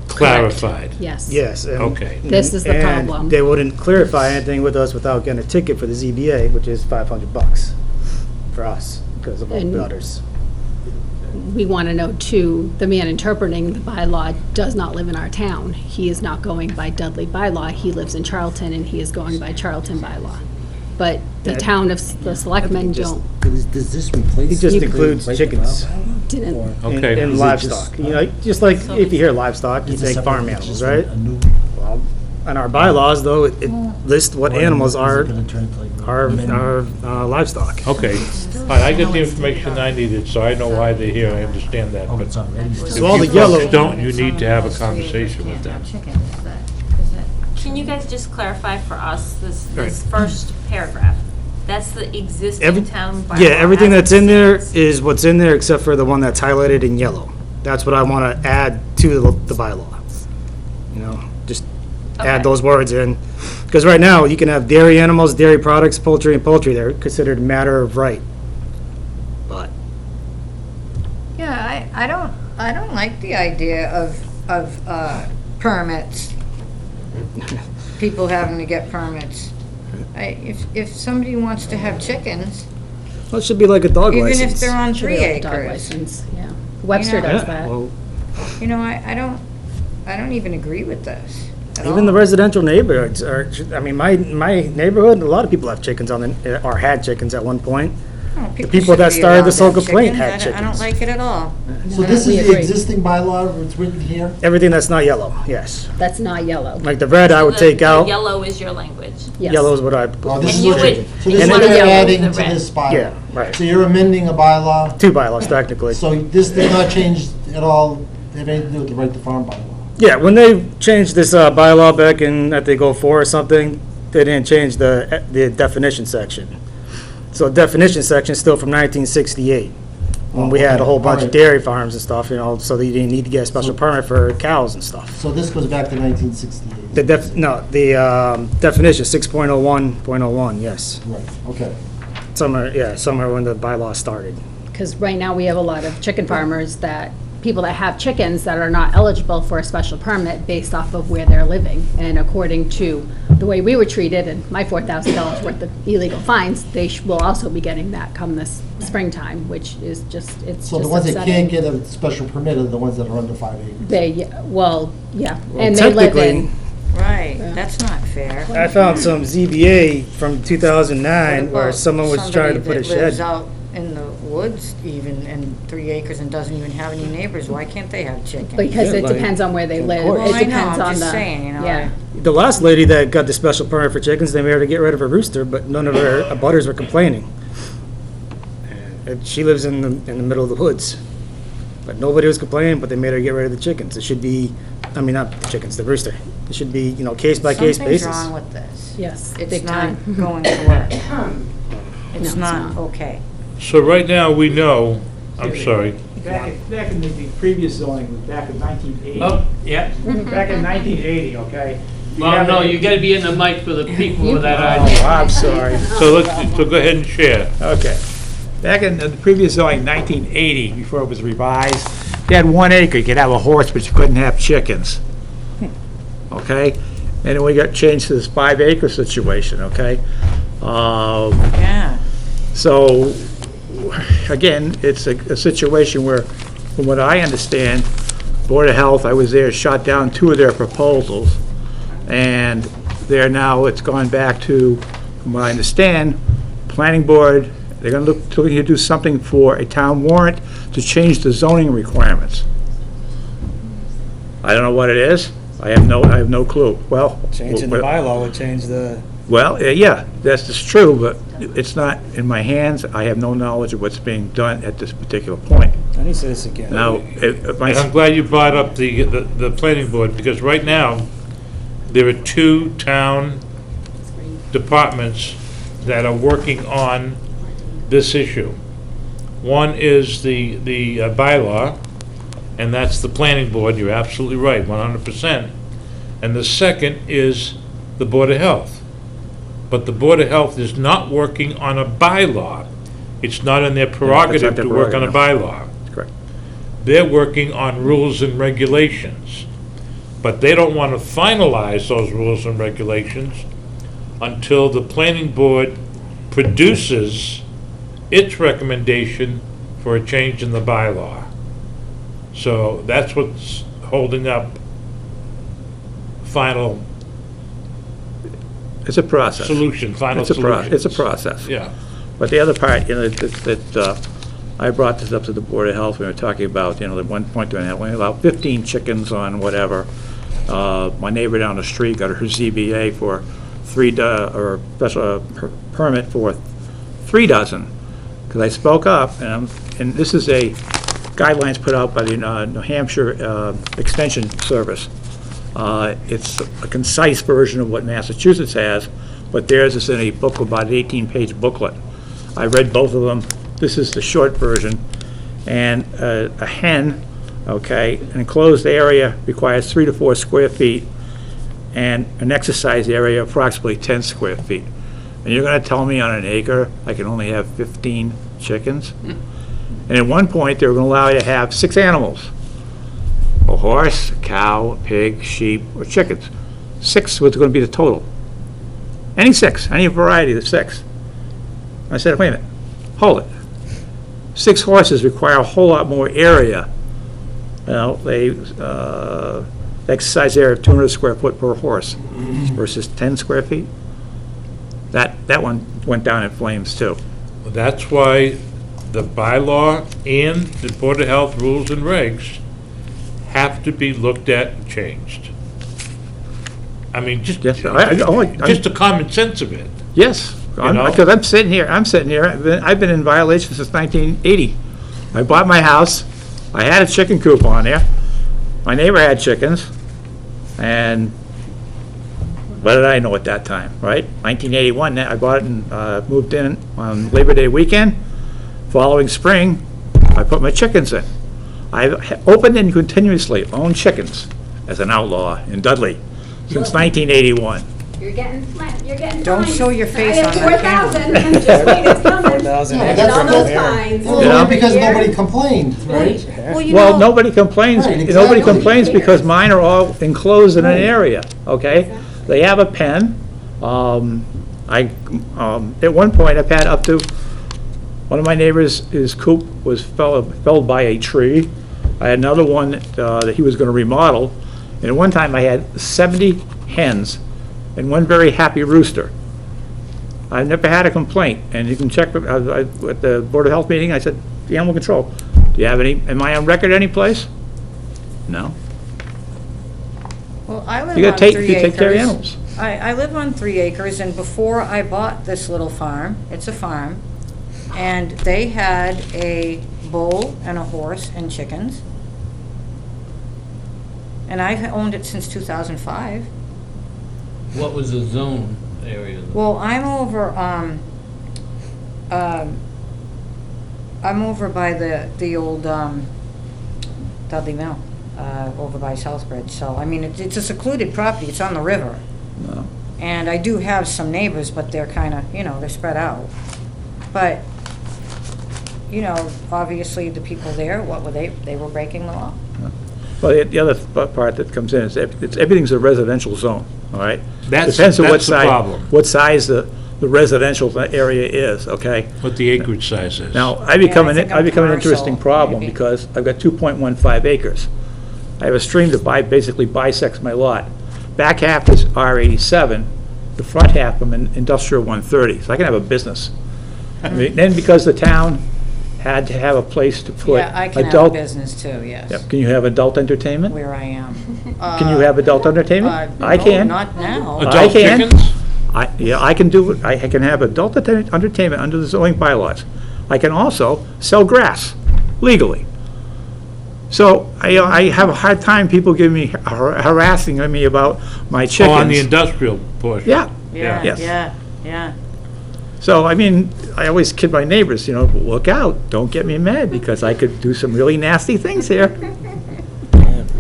S1: clarified.
S12: Yes.
S11: Yes. and-
S1: Okay.
S12: This is the
S11: and
S12: problem.
S11: they wouldn't clarify anything with us without getting a ticket for the ZBA, which is $500 for us, because of all
S12: And-
S11: the others.
S12: We want to know too, the man interpreting the bylaw does not live in our town. He is not going by Dudley bylaw. He lives in Charlton and he is going by Charlton bylaw. But the
S11: Yeah.
S12: town of, the selectmen
S11: just-
S12: don't,
S9: Does this replace?
S11: He just
S9: does it
S11: includes
S9: break the
S11: chickens.
S9: bylaw?
S12: didn't.
S9: Or-
S1: Okay.
S11: And
S9: Is it
S11: livestock. You know, just like if you hear livestock, you
S9: It's a
S11: think
S9: separate-
S11: farm
S9: it's
S11: animals,
S9: just
S11: right?
S9: a new-
S11: Well, in our bylaws, though, it lists what
S9: or
S11: animals
S9: is it
S11: are
S9: gonna turn into like
S11: livestock.
S1: Okay. All right, I got the information I needed, so I know why they're here. I understand that.
S9: Oh,
S1: But
S9: it's already.
S11: So all the
S1: if you
S11: yellow-
S1: folks don't, you need to have a conversation with them.
S3: Can you guys just clarify for us this
S1: Right.
S3: first paragraph? That's the existing
S11: Every-
S3: town bylaw.
S11: Yeah, everything
S3: as it
S11: that's in there
S3: stands.
S11: is what's in there except for the one that's highlighted in yellow. That's what I want to add to the bylaw. You know, just add
S3: Okay.
S11: those words in. Because right now, you can have dairy animals, dairy products, poultry, and poultry. They're considered a matter of right. But
S6: Yeah, I don't like the idea of permits. People having to get permits. If somebody wants to have chickens,
S11: well, it should be like a dog
S6: even
S11: license.
S6: if they're on
S12: Should be
S6: 3
S12: like a dog
S6: acres,
S12: license, yeah. Webster
S6: know-
S12: does
S11: Yeah,
S12: that.
S11: well,
S6: you know, I don't even agree with this at
S11: even the
S6: all.
S11: residential neighborhoods are, I mean, my neighborhood, a lot of people have chickens or had chickens at one point.
S6: Oh,
S11: people that
S6: should be
S11: started
S6: allowed
S11: this
S6: to
S11: whole
S6: have
S11: complaint
S6: chickens.
S11: had
S6: I don't
S11: chickens.
S6: like it at all.
S9: So this
S12: We
S9: is the
S12: agree.
S9: existing bylaw, it's written here?
S11: Everything that's not yellow, yes.
S12: That's not yellow.
S11: Like the red, I would
S3: The-
S11: take
S3: the
S11: out.
S3: Yellow is your language.
S12: Yes.
S11: Yellow is what I.
S9: Oh, this
S3: And
S9: is
S3: you
S9: what
S3: would-
S9: you're, so
S3: and
S9: this is
S3: you
S9: what
S3: would
S9: you're
S3: yellow
S9: adding
S3: the
S9: to
S3: red.
S9: this bylaw?
S11: Yeah, right.
S9: So you're amending a bylaw,
S11: Two bylaws technically.
S9: so this did not change at all, have anything to do with the right to farm bylaw?
S11: Yeah, when they changed this bylaw back in, I think, '04 or something, they didn't change the definition section. So definition section is still from 1968, when we had a whole bunch of
S9: Okay.
S11: dairy farms and stuff, you know, so that you didn't need to get a special permit for cows and stuff.
S9: So this goes back to 1968?
S11: The definition, 6.01.01, yes.
S9: Right, okay.
S11: Somewhere when the bylaw started.
S12: Because right now, we have a lot of chicken farmers people that have chickens that are not eligible for a special permit based off of where they're living. And according to the way we were treated and my $4,000 worth of illegal fines, they will also be getting that come this springtime, which is just, it's just
S9: So the ones that
S12: upsetting.
S9: can't get a special permit are the ones that are under 5 acres?
S12: They, well, yeah,
S11: Well,
S12: and they live
S11: technically-
S12: in,
S6: Right, that's not fair.
S11: I found some ZBA from 2009
S6: What
S11: where
S6: about
S11: someone was trying to put a
S6: somebody that lives
S11: shed.
S6: out in the woods even, and 3 acres and doesn't even have any neighbors, why can't they have chickens?
S12: because
S11: Yeah,
S12: it
S11: like-
S12: depends on where they live.
S11: course.
S6: Well,
S12: It
S6: I know,
S12: depends
S6: I'm
S12: on
S6: just
S12: the,
S6: saying, you know,
S12: yeah.
S11: The last lady that got the special permit for chickens, they made her to get rid of her rooster, but none of her abutters were complaining. And she lives in the middle of the woods. But nobody was complaining, but they made her get rid of the chickens. It should be, I mean, not the chickens, the rooster. It should be, case by case basis.
S6: Something's wrong with this.
S12: Yes,
S6: It's
S12: big
S6: not
S12: time.
S6: going to work. It's
S12: it's
S6: not
S12: not.
S6: okay.
S1: So right now, we know, I'm sorry,
S13: Back in the previous zoning, was back in 1980.
S2: Oh, yeah.
S13: Back in 1980, okay?
S2: Well, no, you gotta be in the mic for the people that
S13: Oh,
S2: are.
S13: I'm sorry.
S1: so go ahead and share.
S13: Okay. Back in the previous zoning, 1980, before it was revised, you had 1 acre, you could have a horse, but you couldn't have chickens. Okay? And then we got changed to this 5 acre situation, okay?
S6: Yeah.
S13: So, again, it's a situation where, from what I understand, Board of Health, I was there, shot down 2 of their proposals, and it's gone back to, from what I understand, Planning Board, they're gonna looking to do something for a town warrant to change the zoning requirements. I don't know what it is, I have no clue. Well.
S11: Changing the bylaw would change the,
S13: Well, yeah, that's just true, but it's not in my hands. I have no knowledge of what's being done at this particular point.
S11: I need to say this again.
S13: Now,
S1: And I'm glad you brought up the planning board, because right now, there are 2 town departments that are working on this issue. One is the bylaw, and that's the planning board, you're absolutely right, 100%. And the second is the Board of Health. But the Board of Health is not working on a bylaw. It's not in their prerogative
S13: their
S1: to work on a
S13: prerogative.
S1: bylaw.
S13: Correct.
S1: They're working on rules and regulations. But they don't want to finalize those rules and regulations until the planning board produces its recommendation for a change in the bylaw. So that's what's holding up final
S13: It's a process.
S1: solution, final
S13: It's a
S1: solutions.
S13: process.
S1: Yeah.
S13: But the other part, that I brought this up to the Board of Health, we were talking about, at one point during that, we had about 15 chickens on whatever. My neighbor down the street got her ZBA for or special permit for 3 dozen. Because I spoke up, and this is a guidelines put out by the New Hampshire Extension Service. It's a concise version of what Massachusetts has, but theirs is in a book, about an 18-page booklet. I read both of them. This is the short version. And a hen, okay, an enclosed area requires 3 to 4 square feet, and an exercise area of approximately 10 square feet. And you're gonna tell me on an acre, I can only have 15 chickens? And at one point, they were gonna allow you to have 6 animals. A horse, a cow, a pig, sheep, or chickens. 6 was gonna be the total. Any 6, any variety of the 6. I said, wait a minute, hold it. 6 horses require a whole lot more area. Well, exercise area of 200 square foot per horse versus 10 square feet. That one went down in flames too.
S1: That's why the bylaw and the Board of Health rules and regs have to be looked at and changed. I mean, just
S13: Yes,
S1: just the common sense of it.
S13: Yes,
S1: know?
S13: because I'm sitting here, I've been in violation since 1980. I bought my house, I had a chicken coop on there, my neighbor had chickens, and what did I know at that time, right? 1981, I bought it and moved in on Labor Day weekend. Following spring, I put my chickens in. I've opened and continuously owned chickens as an outlaw in Dudley since 1981.
S10: You're getting.
S6: Don't
S10: fined.
S6: show your face
S10: I have
S6: on that
S10: 4,000. Just wait, it's coming.
S9: Yeah,
S10: And all those fines.
S9: Well,
S13: Yeah.
S9: because nobody complained, right?
S13: Well, nobody complains,
S9: Right,
S13: nobody
S9: exactly.
S13: complains because mine are all enclosed in an area, okay? They have a pen. At one point, I've had up to, one of my neighbors, his coop was felled by a tree. I had another one that he was gonna remodel, and at one time I had 70 hens and one very happy rooster. I've never had a complaint, and you can check with, at the Board of Health meeting, I said, the animal control, do you have any, am I on record any place? No.
S6: Well, I live
S13: You
S6: on
S13: gotta
S6: 3
S13: you take care of
S6: acres.
S13: animals.
S6: I live on 3 acres, and before I bought this little farm, it's a farm, and they had a bull and a horse and chickens. And I've owned it since 2005.
S2: What was the zone area?
S6: Well, I'm over by the old Dudley Mill, over by Southbridge. So, I mean, it's a secluded property, it's on the river.
S13: No.
S6: And I do have some neighbors, but they're kind of, they're spread out. But, obviously, the people there, what were they? They were breaking the law.
S13: Well, the other part that comes in is everything's a residential zone, all right?
S1: That's
S13: Depends on what
S1: the
S13: size,
S1: problem.
S13: what size the residential area is, okay?
S1: What the acreage size is.
S13: Now, I become
S6: I think
S13: an interesting
S6: commercial,
S13: problem
S6: maybe.
S13: because I've got 2.15 acres. I have a stream that basically bisects my lot. Back half is R87, the front half I'm in industrial 130, so I can have a business. I mean, then because the town had to have a place to put
S6: Yeah, I can have a
S13: adult.
S6: business too, yes,
S13: Yeah, can you have adult entertainment?
S6: where I am.
S13: Can you have adult entertainment? I
S6: No,
S13: can.
S6: not now.
S1: Adult
S13: can.
S1: chickens?
S13: I can do it, I can have adult entertainment under the zoning bylaws. I can also sell grass legally. So I have a hard time people giving me, harassing me about my chickens.
S1: Oh, on the industrial portion?
S13: Yeah,
S6: Yeah,
S13: Yes.
S6: yeah.
S13: so I mean, I always kid my neighbors, look out, don't get me mad because I could do some really nasty things here.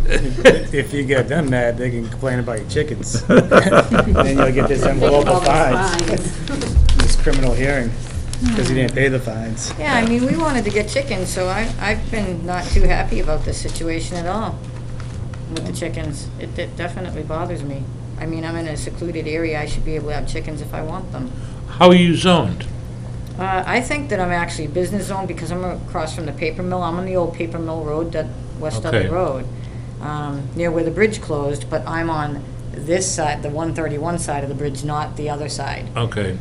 S11: If you get them mad, they can complain about your chickens. Then you'll get this envelope of fines, this criminal hearing, because you didn't pay the fines.
S6: Yeah, I mean, we wanted to get chickens, so I've been not too happy about this situation at all with the chickens. It definitely bothers me. I mean, I'm in a secluded area, I should be able to have chickens if I want them.
S1: How are you zoned?
S6: I think that I'm actually business zone because I'm across from the paper mill. I'm on the old paper mill road, that West Dudley
S1: Okay.
S6: Road, near where the bridge closed, but I'm on this side, the 131 side of the bridge, not the other side.
S1: Okay.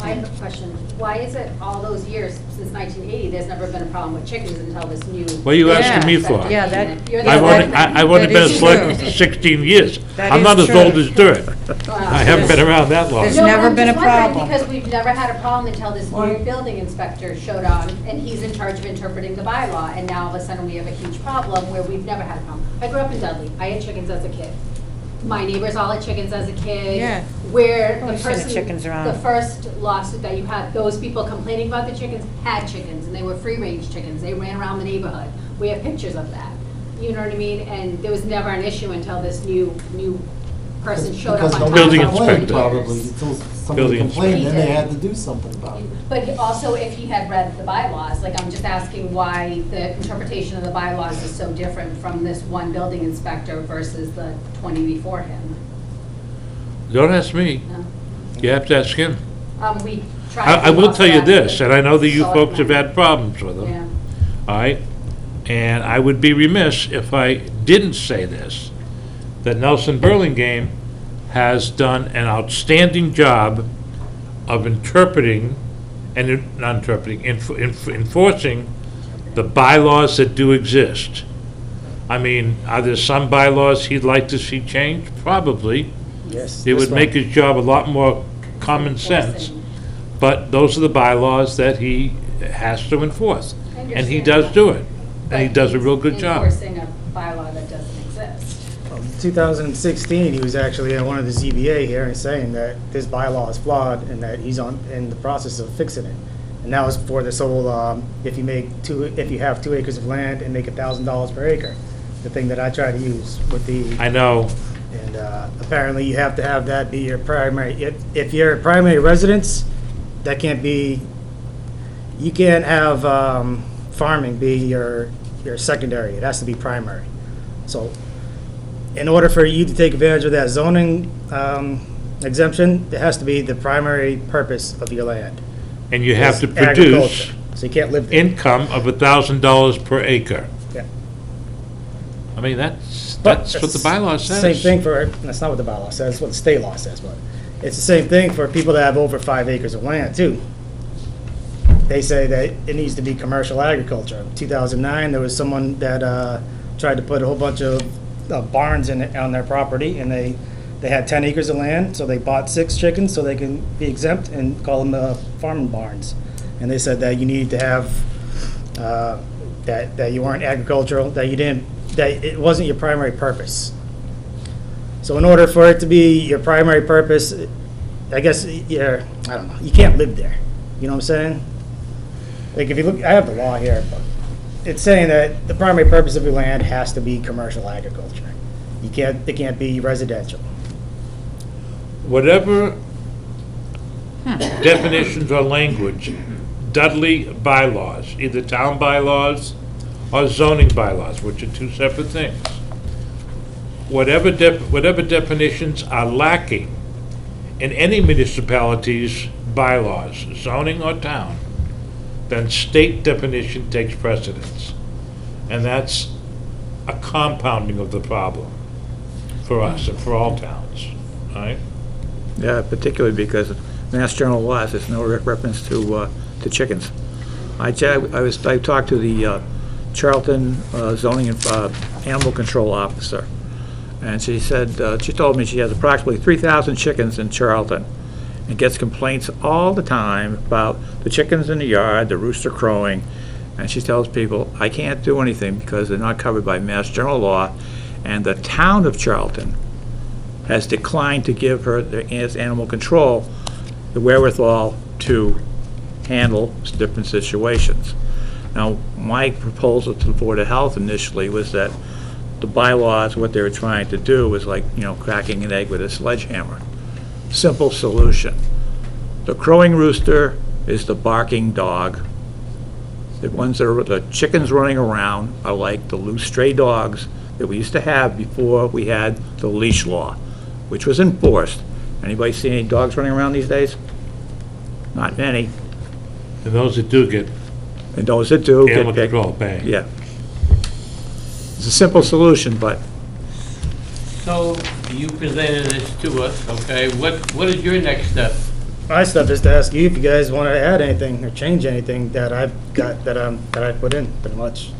S10: I have a question. Why is it all those years, since 1980, there's never been a problem with chickens until this new...
S1: What are you asking me for?
S6: Yeah, that-
S10: You're the
S1: I've only,
S10: one-
S1: I've only
S6: that
S1: been a
S6: is
S1: selectman
S6: true.
S1: for 16 years.
S6: That
S1: I'm
S6: is
S1: not as
S6: true.
S1: old as dirt. I haven't been around that long.
S6: There's
S10: No,
S6: never
S10: I'm
S6: been a
S10: just wondering,
S6: problem.
S10: Because we've never had a problem until this new building inspector showed on, and he's in charge of interpreting the bylaw, and now all of a sudden we have a huge problem where we've never had a problem. I grew up in Dudley. I had chickens as a kid. My neighbors all had chickens as a kid.
S6: Yeah.
S10: Where the
S6: Always seen the
S10: person,
S6: chickens around.
S10: the first lawsuit that you had, those people complaining about the chickens had chickens, and they were free-range chickens. They ran around the neighborhood. We have pictures of that. You know what I mean? And there was never an issue until this new person showed up
S9: Because
S10: on
S9: nobody
S1: Building
S10: top of
S9: complained,
S1: inspector.
S9: probably, until somebody
S1: Building
S9: complained, then they
S10: inspector.
S9: had to do something about it.
S10: But also, if he had read the bylaws, like, I'm just asking why the interpretation of the bylaws is so different from this one building inspector versus the 20 before him.
S1: Don't ask me.
S10: No?
S1: You have to ask him.
S10: We tried.
S1: I will tell you this, and I know that you
S10: Solid
S1: folks have
S10: man.
S1: had problems with him.
S10: Yeah.
S1: All right? And I would be remiss if I didn't say this, that Nelson Burlingame has done an outstanding job of interpreting, and not interpreting, enforcing the bylaws that do exist. I mean, are there some bylaws he'd like to see changed? Probably.
S11: Yes.
S1: It
S11: this
S1: would
S11: one.
S1: make his job a lot more common sense. But those are the bylaws that he has to enforce. And he does do it. And he does a real good job.
S10: Enforcing a bylaw that doesn't exist.
S11: 2016, he was actually in one of the ZBA hearings saying that this bylaw is flawed and that he's in the process of fixing it. And that was for this whole, if you have 2 acres of land and make $1,000 per acre, the thing that I try to use with the.
S1: I know.
S11: And apparently you have to have that be your primary, if you're a primary residence, that can't be, you can't have farming be your secondary, it has to be primary. So in order for you to take advantage of that zoning exemption, it has to be the primary purpose of your land.
S1: And you have to
S11: It's
S1: produce
S11: agriculture. So you can't live there.
S1: income of $1,000 per acre.
S11: Yeah.
S1: I mean, that's
S11: But
S1: what the bylaw says.
S11: Same thing for, that's not what the bylaw says, it's what the state law says, but it's the same thing for people that have over 5 acres of land too. They say that it needs to be commercial agriculture. In 2009, there was someone that tried to put a whole bunch of barns on their property, and they had 10 acres of land, so they bought 6 chickens so they can be exempt and call them farming barns. And they said that you needed to have, that you weren't agricultural, that it wasn't your primary purpose. So in order for it to be your primary purpose, I guess, I don't know, you can't live there. You know what I'm saying? Like, if you look, I have the law here, but it's saying that the primary purpose of your land has to be commercial agriculture. It can't be residential.
S1: Whatever definitions or language, Dudley bylaws, either town bylaws or zoning bylaws, which are 2 separate things. Whatever definitions are lacking in any municipality's bylaws, zoning or town, then state definition takes precedence. And that's a compounding of the problem for us and for all towns, all right?
S13: Yeah, particularly because Mass General laws, there's no reference to chickens. I talked to the Charlton zoning and animal control officer, and she said, she told me she has approximately 3,000 chickens in Charlton, and gets complaints all the time about the chickens in the yard, the rooster crowing, and she tells people, I can't do anything because they're not covered by Mass General law, and the town of Charlton has declined to give her, as animal control, the wherewithal to handle different situations. Now, my proposal to the Board of Health initially was that the bylaws, what they were trying to do was like, cracking an egg with a sledgehammer. Simple solution. The crowing rooster is the barking dog. The ones that are, the chickens running around are like the loose stray dogs that we used to have before we had the leash law, which was enforced. Anybody see any dogs running around these days? Not many.
S1: And those that do get
S13: And those that do get
S1: animal
S13: picked.
S1: control bang.
S13: Yeah. It's a simple solution, but
S2: So you presented this to us, okay? What is your next step?
S11: My stuff is to ask you if you guys want to add anything or change anything that I've got, that I put in, pretty much.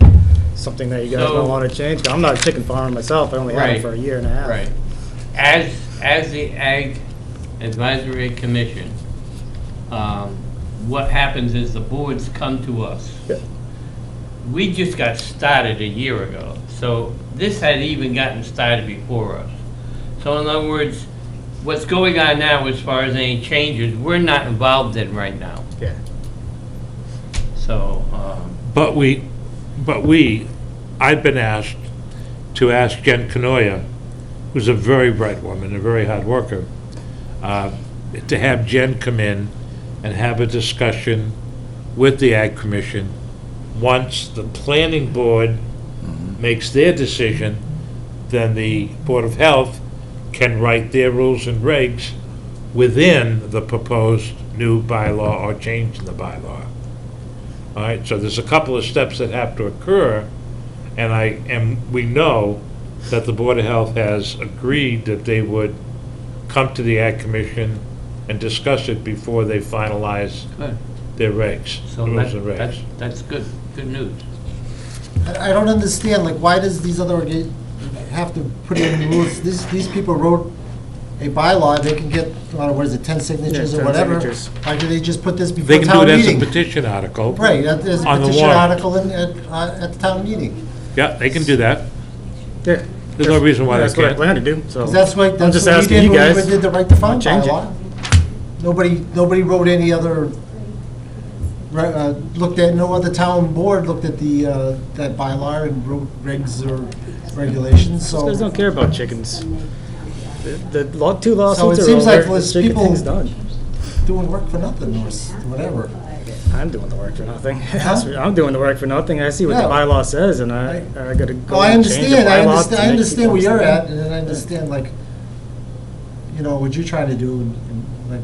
S11: Something that you guys
S2: So-
S11: don't want to change. I'm not a chicken farmer myself, I only had it
S2: Right.
S11: for a year and a half.
S2: Right. As the Ag Advisory Commission, what happens is the boards come to us.
S11: Yeah.
S2: We just got started a year ago, so this had even gotten started before us. So in other words, what's going on now as far as any changes, we're not involved in right now.
S11: Yeah.
S2: So,
S1: But I've been asked to ask Jen Canoia, who's a very bright woman, a very hard worker, to have Jen come in and have a discussion with the Ag Commission. Once the planning board makes their decision, then the Board of Health can write their rules and regs within the proposed new bylaw or change in the bylaw. All right, so there's a couple of steps that have to occur, and we know that the Board of Health has agreed that they would come to the Ag Commission and discuss it before they finalize
S2: Good.
S1: their regs,
S2: So
S1: rules and regs.
S2: that's good news.
S9: I don't understand, like, why does these other have to put in rules? These people wrote a bylaw, they can get, what is it, 10 signatures
S11: Yeah,
S9: or
S11: 10
S9: whatever.
S11: signatures.
S9: Why do they just put this
S1: They
S9: before
S1: can do
S9: town
S1: it as a
S9: meeting?
S1: petition article.
S9: Right, there's a
S1: on the
S9: petition
S1: warrant.
S9: article at the town meeting.
S1: Yeah, they can do that.
S11: Yeah.
S1: There's no reason why they
S11: That's what I
S1: can't.
S11: plan to do, so.
S9: 'Cause that's what
S11: I'm just
S9: we
S11: asking
S9: did
S11: you
S9: when
S11: guys.
S9: we did the right to farm
S11: Change it.
S9: bylaw. Nobody wrote any other, no other town board looked at that bylaw and wrote regs or regulations,
S11: These guys
S9: so.
S11: don't care about chickens. The two
S9: So
S11: lawsuits
S9: it
S11: are
S9: seems like
S11: over,
S9: there's
S11: the chicken
S9: people
S11: thing's done.
S9: doing work for nothing or whatever.
S11: I'm doing the work for nothing.
S9: Huh?
S11: I'm doing the work for nothing. I see what the
S9: Yeah.
S11: bylaw says, and I gotta go.
S9: Oh, I
S11: and change the
S9: understand,
S11: bylaw to
S9: I
S11: make
S9: understand
S11: people
S9: where you're
S11: understand.
S9: at, and then I understand, like, what you're trying to do, and like,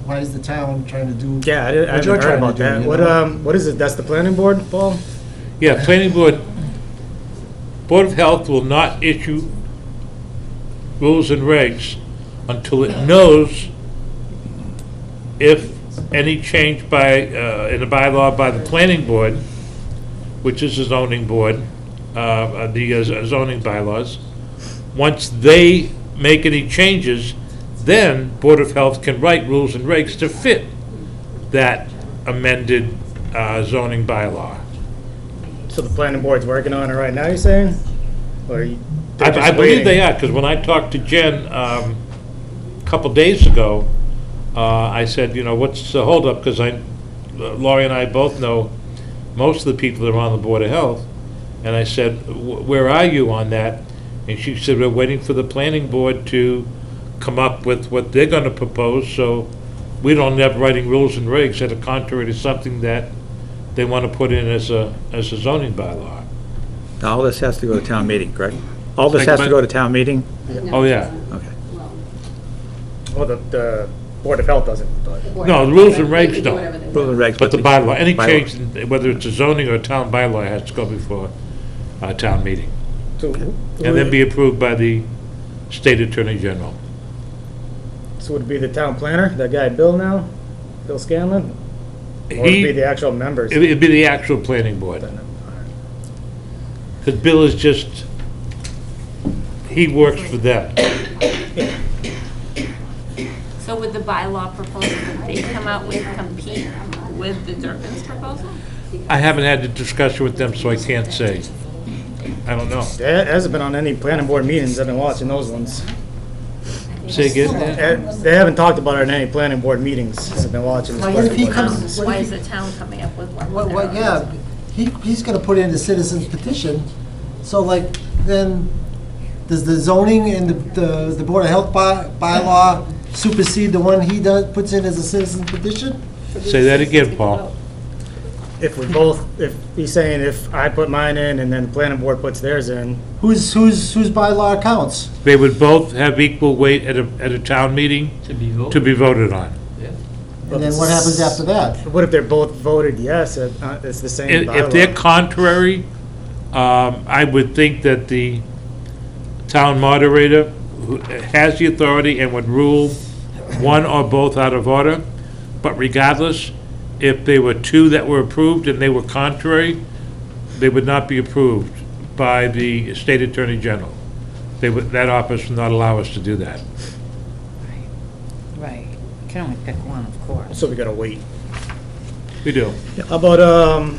S9: why is the town trying to do?
S11: Yeah, I
S9: what you're
S11: haven't heard
S9: trying to
S11: about
S9: do,
S11: that.
S9: you
S11: What,
S9: know?
S11: what is it? That's the planning board, Paul?
S1: Yeah, planning board, Board of Health will not issue rules and regs until it knows if any change in the bylaw by the planning board, which is the zoning board, the zoning bylaws, once they make any changes, then Board of Health can write rules and regs to fit that amended zoning bylaw.
S11: So the planning board's working on it right now, you're saying? Or they're
S1: I
S11: just
S1: believe
S11: waiting?
S1: they are, because when I talked to Jen a couple days ago, I said, what's the holdup? Because Laurie and I both know most of the people that are on the Board of Health. And I said, where are you on that? And she said, we're waiting for the planning board to come up with what they're going to propose, so we don't end up writing rules and regs that are contrary to something that they want to put in as a zoning bylaw.
S13: Now, all this has to go to town meeting, correct? All this has to go to town meeting?
S1: Oh, yeah.
S13: Okay.
S11: Well, the Board of Health doesn't, but
S1: No, the rules and regs don't.
S13: Rules and regs,
S1: But the bylaw, any
S13: bylaw.
S1: change, whether it's a zoning or a town bylaw, has to go before a town meeting.
S11: so
S1: And then be approved by the state attorney general.
S11: so would it be the town planner, that guy Bill now? Bill Scanlon? Or would it be the actual members?
S1: It'd be the actual planning board. Because Bill is just, he works for them.
S3: So would the bylaw proposal that they come out with compete with the Durkin's proposal?
S1: I haven't had the discussion with them, so I can't say. I don't know.
S11: It hasn't been on any planning board meetings, I've been watching those ones.
S1: Say again?
S11: They haven't talked about it in any planning board meetings, since I've been watching this
S9: Well, what if he
S11: planning board.
S9: comes-
S3: Why is the town coming up with one?
S9: Well, yeah, he's gonna put in a citizen's petition, so like, then, does the zoning and the Board of Health bylaw supersede the one he puts in as a citizen's petition?
S1: Say that again, Paul.
S11: If we both, if he's saying if I put mine in and then the planning board puts theirs in,
S9: Whose bylaw counts?
S1: They would both have equal weight at a town meeting
S2: To be voted.
S1: to be voted on.
S9: And then what happens after that?
S11: what if they're both voted yes, it's the same
S1: If they're
S11: bylaw?
S1: contrary, I would think that the town moderator who has the authority and would rule one or both out of order. But regardless, if there were two that were approved and they were contrary, they would not be approved by the state attorney general. That office would not allow us to do that.
S6: Right. You can only pick one, of course.
S11: So we gotta wait.
S1: We do.
S11: How about,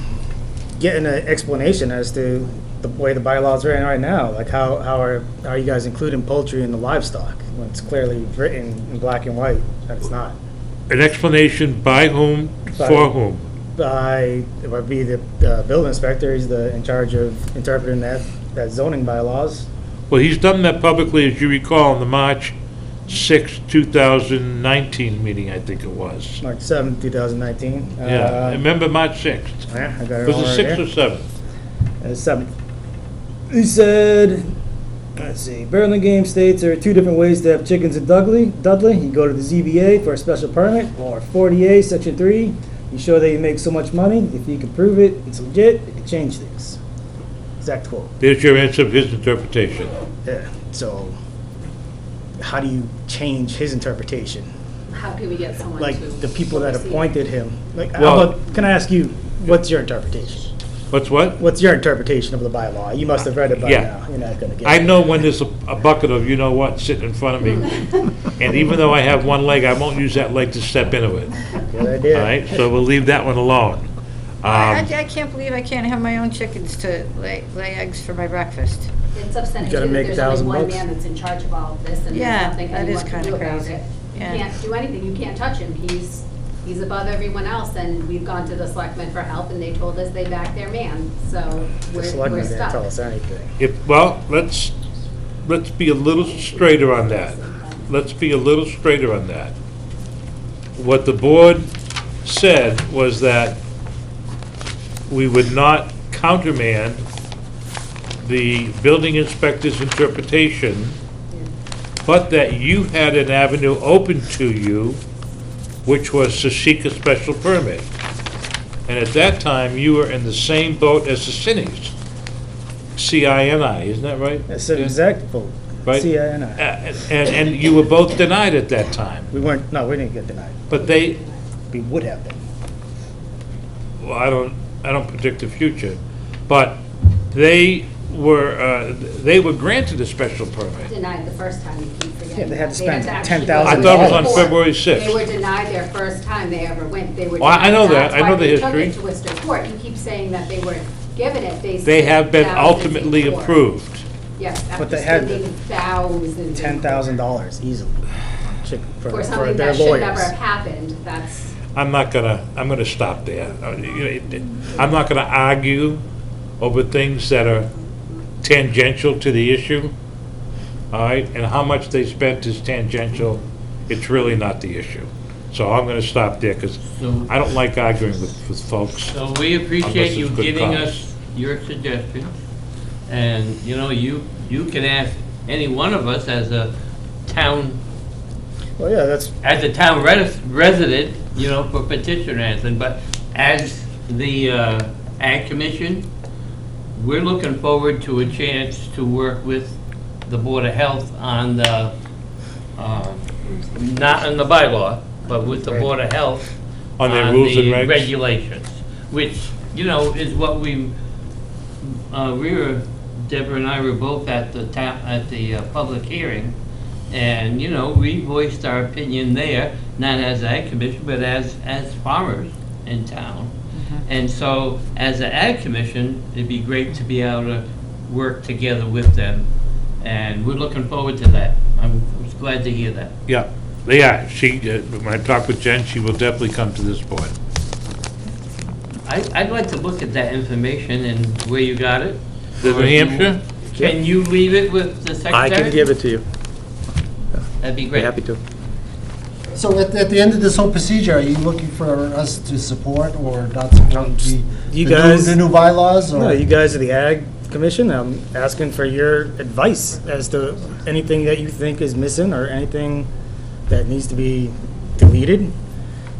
S11: getting an explanation as to the way the bylaws are right now? Like how are you guys including poultry in the livestock when it's clearly written in black and white that it's not?
S1: An explanation by whom, for whom?
S11: It would be the building inspector, he's in charge of interpreting that zoning bylaws.
S1: Well, he's done that publicly, as you recall, in the March 6, 2019 meeting, I think it was.
S11: March 7th, 2019.
S1: Yeah, remember March 6th?
S11: Yeah, I got it
S1: Was
S11: all
S1: it
S11: right
S1: 6th
S11: here.
S1: or 7th?
S11: 7th. He said, let's see, Burlingame states there are two different ways to have chickens in Dudley. You go to the ZBA for a special permit, or 40A, Section 3. You show that you make so much money. If you can prove it, it's legit, it can change things. Exact quote.
S1: There's your answer of his interpretation.
S11: Yeah, so how do you change his interpretation?
S10: How can we get someone to?
S11: Like, the people that
S10: oversee it?
S11: appointed him, like,
S1: Well-
S11: how about, can I ask you, what's your interpretation?
S1: What's what?
S11: What's your interpretation of the bylaw? You must have read it by
S1: Yeah.
S11: now. You're not gonna get
S1: I
S11: it.
S1: know when there's a bucket of you-know-what sitting in front of me, and even though I have one leg, I won't use that leg to step into it.
S11: Good idea.
S1: All right, so we'll leave that one alone.
S6: I can't believe I can't have my own chickens to lay eggs for my breakfast.
S10: It's upsetting
S11: You gotta
S10: too that
S11: make
S10: there's only one
S11: $1,000
S10: man that's in charge of all of this, and there's
S6: Yeah,
S10: nothing
S6: that is
S10: anyone can
S6: kinda
S10: do about
S6: crazy.
S10: it.
S6: Yeah.
S10: You can't do anything, you can't touch him, he's above everyone else, and we've gone to the selectmen for help, and they told us they backed their man, so
S11: The
S10: we're
S11: selectmen didn't
S10: stuck.
S11: tell us anything.
S1: Well, let's be a little straighter on that. Let's be a little straighter on that. What the board said was that we would not countermand the building inspector's interpretation, but that you had an avenue open to you, which was to seek a special permit. And at that time, you were in the same boat as the Cinnies. C-I-N-I, isn't that right?
S11: That's an exact vote.
S1: Right?
S11: CINI.
S1: And you were both denied at that time.
S11: We weren't, no, we didn't get denied.
S1: But they,
S11: We would have been.
S1: well, I don't predict the future, but they were granted a special permit.
S10: Denied the first time, you keep forgetting.
S11: Yeah, they had to spend
S10: actually
S11: $10,000.
S1: I thought it was on February 6th.
S10: They were denied their first time they ever went, they were.
S1: Well, I know
S10: denied.
S1: that. I know the
S10: That's why
S1: history.
S10: they took it to Worcester Court, you keep saying that they were given it, they.
S1: They have been
S10: spent thousands in
S1: ultimately
S10: court.
S1: approved.
S10: Yes,
S11: But
S10: after
S11: they had
S10: spending thousands. in
S11: $10,000 easily
S10: For
S11: for
S10: something
S11: their
S10: that should never
S11: lawyers.
S10: have happened, that's.
S1: I'm gonna stop there. I'm not gonna argue over things that are tangential to the issue. All right, and how much they spent is tangential. It's really not the issue. So I'm gonna stop there, because
S2: So-
S1: I don't like arguing with folks.
S2: So we appreciate
S1: Unless
S2: you
S1: it's good
S2: giving
S1: cause.
S2: us your suggestions. And, you can ask any one of us as a town
S11: Well, yeah, that's,
S2: resident, for petition or anything, but as the Ag Commission, we're looking forward to a chance to work with the Board of Health on the, not on the bylaw, but with the Board of Health.
S1: On their rules and
S2: the
S1: regs?
S2: regulations, which, is what we were, Deborah and I were both at the public hearing, and, we voiced our opinion there, not as Ag Commission, but as farmers in town. And so, as an Ag Commission, it'd be great to be able to work together with them, and we're looking forward to that. I was glad to hear that.
S1: Yeah, when I talk with Jen, she will definitely come to this board.
S2: I'd like to look at that information and where you got it.
S1: The New Hampshire?
S2: Can you leave it with the secretary?
S13: I can give it to you.
S2: That'd be
S13: Be
S2: great.
S13: happy to.
S9: So at the end of this whole procedure, are you looking for us to support or not support the new bylaws? Or?
S11: no, you guys are the Ag Commission. I'm asking for your advice as to anything that you think is missing or anything that needs to be deleted.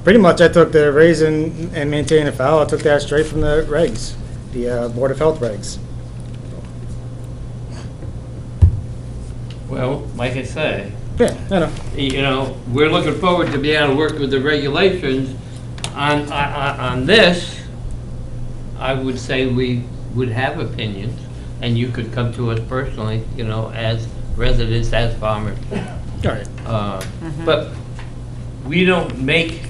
S11: Pretty much, I took the raise and maintain a fowl, I took that straight from the regs, the Board of Health regs.
S2: Well, like I say,
S11: Yeah, I know.
S2: we're looking forward to being able to work with the regulations. On this, I would say we would have opinions, and you could come to us personally, as residents, as farmers.
S11: All right.
S2: But we don't make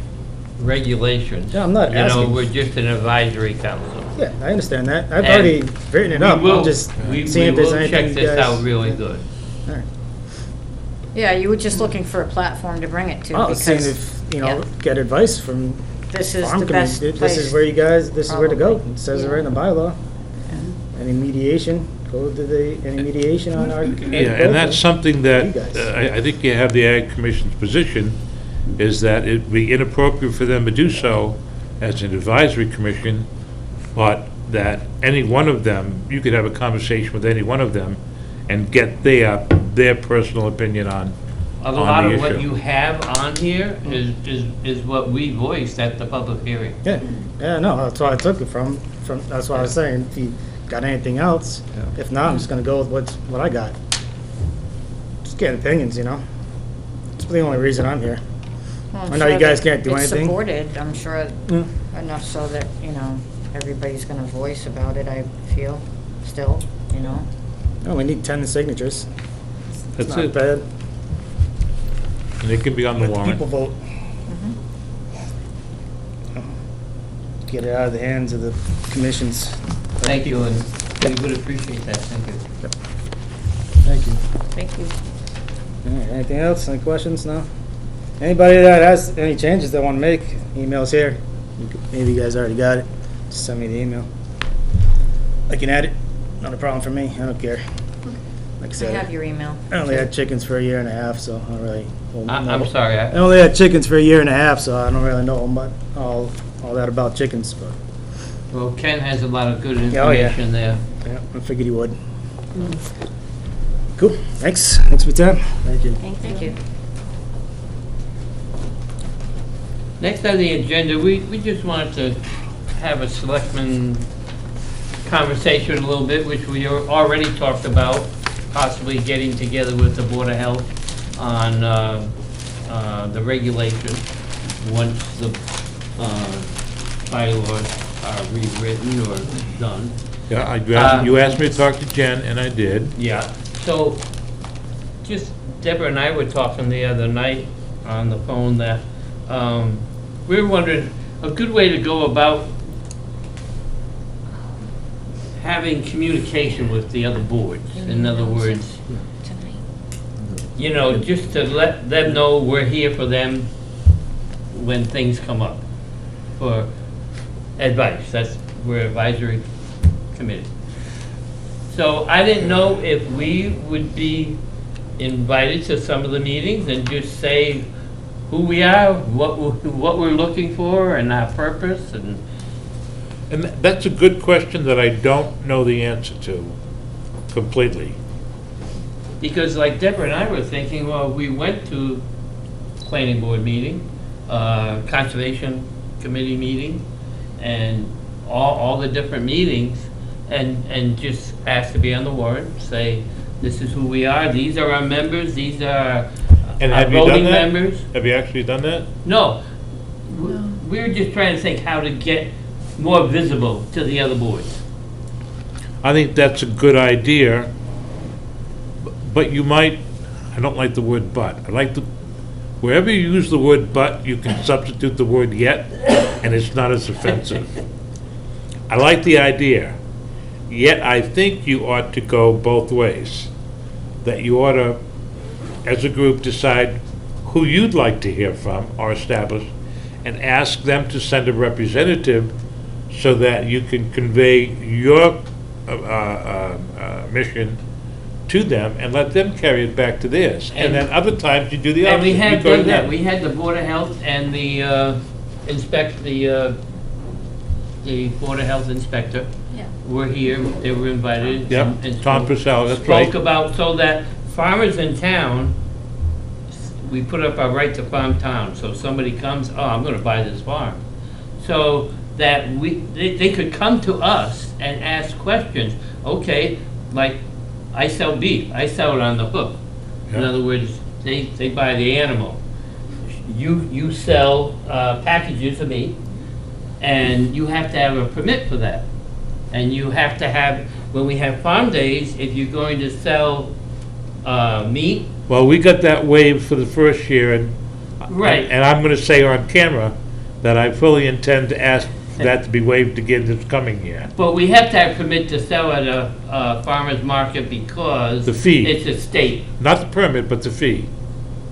S2: regulations.
S11: Yeah, I'm not asking.
S2: We're just an advisory council.
S11: Yeah, I understand that. I've
S2: And
S11: already written it up. I'm just
S2: we
S11: seeing if there's
S2: will
S11: anything
S2: check
S11: you
S2: this
S11: guys.
S2: out really good.
S11: All right.
S6: Yeah, you were just looking for a platform to bring it to,
S11: Oh, seeing
S6: because
S11: if,
S6: yeah.
S11: get advice from
S6: this is
S11: farm
S6: the
S11: committee.
S6: best
S11: This
S6: place.
S11: is where you guys, this is where to go.
S6: probably.
S11: It says it right in the bylaw. Any mediation, go to any mediation on our.
S1: Yeah, and that's something
S11: You
S1: that,
S11: guys.
S1: I think you have the Ag Commission's position, is that it'd be inappropriate for them to do so as an advisory commission, but that any one of them, you could have a conversation with any one of them and get their personal opinion on
S2: A lot
S1: the
S2: of what
S1: issue.
S2: you have on here is what we voiced at the public hearing.
S11: Yeah, yeah, no, that's why I took it from, that's why I was saying, if you got anything else, if not, I'm just gonna go with what I got. Just getting opinions, you know? It's the only reason I'm here.
S6: Well,
S11: I
S6: I'm
S11: know you
S6: sure
S11: guys
S6: that
S11: can't do anything.
S6: It's supported, I'm sure,
S11: Yeah.
S6: enough so that, everybody's gonna voice about it, I feel, still,
S11: Oh, we need 10 signatures. It's
S1: That's
S11: not
S1: it,
S11: bad.
S1: and it can be on the
S11: Let the
S1: warrant.
S11: people vote. Get it out of the hands of the commissions.
S2: Thank you, and we would appreciate that, thank you.
S9: Thank you.
S6: Thank you.
S11: All right, anything else? Any questions? No? Anybody that has any changes they want to make, email's here. Maybe you guys already got it. Just send me the email. I can add it. Not a problem for me. I don't care. Like I
S6: I
S11: said,
S6: have your email.
S11: I only had chickens for a year and a half, so I don't really.
S2: I'm sorry,
S11: I only had chickens for a year and a half, so I don't really know all that about chickens. But
S2: well, Ken has a lot of good
S11: Oh, yeah.
S2: information there.
S11: yeah, I figured he would. Cool. Thanks. Thanks for your time.
S9: Thank you.
S6: Thank you.
S2: Next on the agenda, we just wanted to have a selectman conversation a little bit, which we already talked about, possibly getting together with the Board of Health on the regulation, once the bylaws are rewritten or done.
S1: Yeah, you asked me to talk to Jen, and I did.
S2: Yeah, so, just, Deborah and I were talking the other night on the phone that, we were wondering, a good way to go about having communication with the other boards. In other words, just to let them know we're here for them when things come up, for advice. We're advisory committee. So I didn't know if we would be invited to some of the meetings and just say who we are, what we're looking for, and our purpose, and
S1: That's a good question that I don't know the answer to completely.
S2: because like Deborah and I were thinking, well, we went to planning board meeting, conservation committee meeting, and all the different meetings, and just asked to be on the warrant, say, this is who we are, these are our members, these are
S1: And
S2: our
S1: have you done
S2: voting
S1: that?
S2: members.
S1: Have you actually done that?
S2: No, we were just trying to think how to get more visible to the other boards.
S1: I think that's a good idea, but you might, I don't like the word but. I like wherever you use the word but, you can substitute the word yet, and it's not as offensive. I like the idea, yet I think you ought to go both ways. That you ought to, as a group, decide who you'd like to hear from or establish, and ask them to send a representative so that you can convey your mission to them and let them carry it back to theirs. And then other times you do the opposite.
S2: And we have
S1: You go to
S2: done that,
S1: them.
S2: we had the Board of Health and the Board of Health inspector
S3: Yeah.
S2: were here, they were invited.
S1: Yep,
S2: and
S1: Tom Purcell, that's right.
S2: spoke about, so that farmers in town, we put up our right to farm town, so somebody comes, oh, I'm gonna buy this farm. So that they could come to us and ask questions. Okay, like, I sell beef, I sell it on the hook. In
S1: Yeah.
S2: other words, they buy the animal. You sell packages of meat, and you have to have a permit for that. And you have to have, when we have farm days, if you're going to sell meat.
S1: Well, we got that waived for the first year, and
S2: Right.
S1: and I'm going to say on camera that I fully intend to ask that to be waived again this coming year.
S2: But we have to have permit to sell at a farmer's market because.
S1: The fee.
S2: It's a state.
S1: Not the permit, but the fee.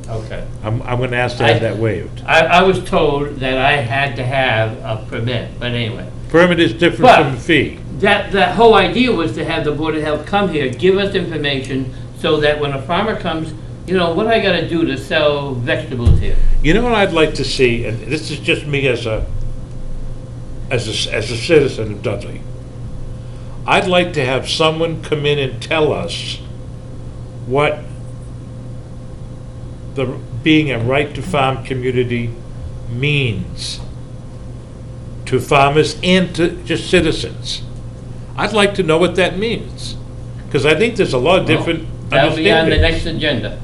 S2: Okay.
S1: I'm going to ask to have that waived.
S2: I was told that I had to have a permit, but anyway.
S1: Permit is different
S2: But-
S1: from the fee.
S2: that whole idea was to have the Board of Health come here, give us information, so that when a farmer comes, you know, what do I gotta do to sell vegetables here?
S1: You know what I'd like to see, and this is just me as a citizen of Dudley. I'd like to have someone come in and tell us what being a right to farm community means to farmers and to just citizens. I'd like to know what that means, because I think there's a lot of different
S2: That'll be on the
S1: understanding.
S2: next agenda.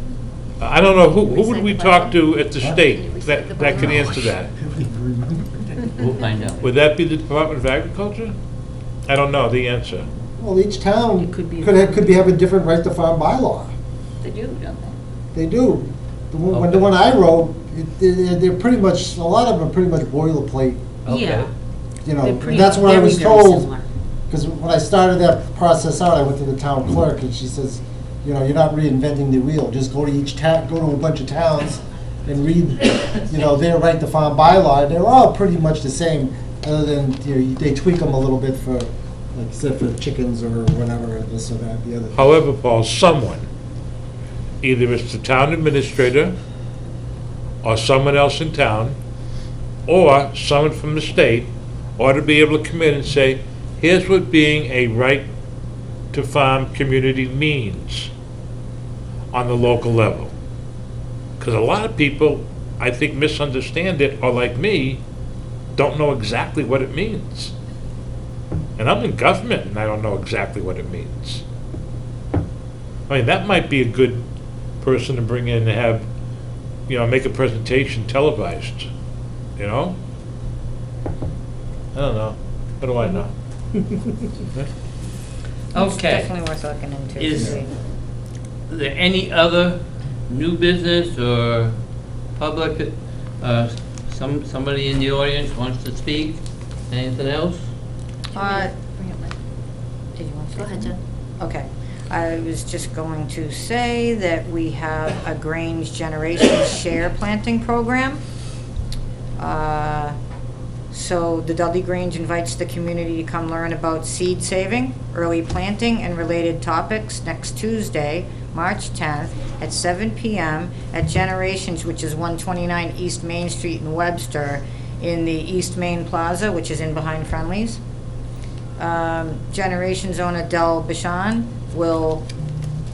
S1: I don't know, who would we talk to at the state that could answer that?
S2: We'll find out.
S1: Would that be the Department of Agriculture? I don't know the answer.
S9: Well, each town
S8: It could be-
S9: could have a different right to farm bylaw.
S3: They do, don't they?
S9: They do. The one I wrote, they're pretty much, a lot of them are pretty much boilerplate,
S8: Yeah.
S9: you know.
S8: They're
S9: And
S8: pretty-
S9: that's what I
S8: very,
S9: was
S8: very
S9: told.
S8: similar.
S9: Because when I started that process out, I went to the town clerk, and she says, you know, you're not reinventing the wheel. Just go to each town, go to a bunch of towns and read, you know, their right to farm bylaw. And they're all pretty much the same, other than, you know, they tweak them a little bit for, like, except for chickens or whatever, this or that, the other.
S1: However, Paul, someone, either it's the town administrator, or someone else in town, or someone from the state, ought to be able to come in and say, here's what being a right to farm community means on the local level. Because a lot of people, I think, misunderstand it, or like me, don't know exactly what it means. And I'm in government, and I don't know exactly what it means. I mean, that might be a good person to bring in and have, you know, make a presentation televised, you know? I don't know. What do I know?
S6: It's
S2: Okay.
S6: definitely worth looking into. to
S2: Is
S6: see.
S2: there any other new business or public, somebody in the audience wants to speak? Anything else?
S6: Did you want to say
S3: Go ahead,
S6: something?
S3: Jen.
S6: Okay. I was just going to say that we have a Grange Generation Share Planting Program. So the Dudley Grange invites the community to come learn about seed saving, early planting, and related topics next Tuesday, March 10th, at 7 p.m. at Generations, which is 129 East Main Street in Webster, in the East Main Plaza, which is in behind Friendly's. Generations owner Del Bichon will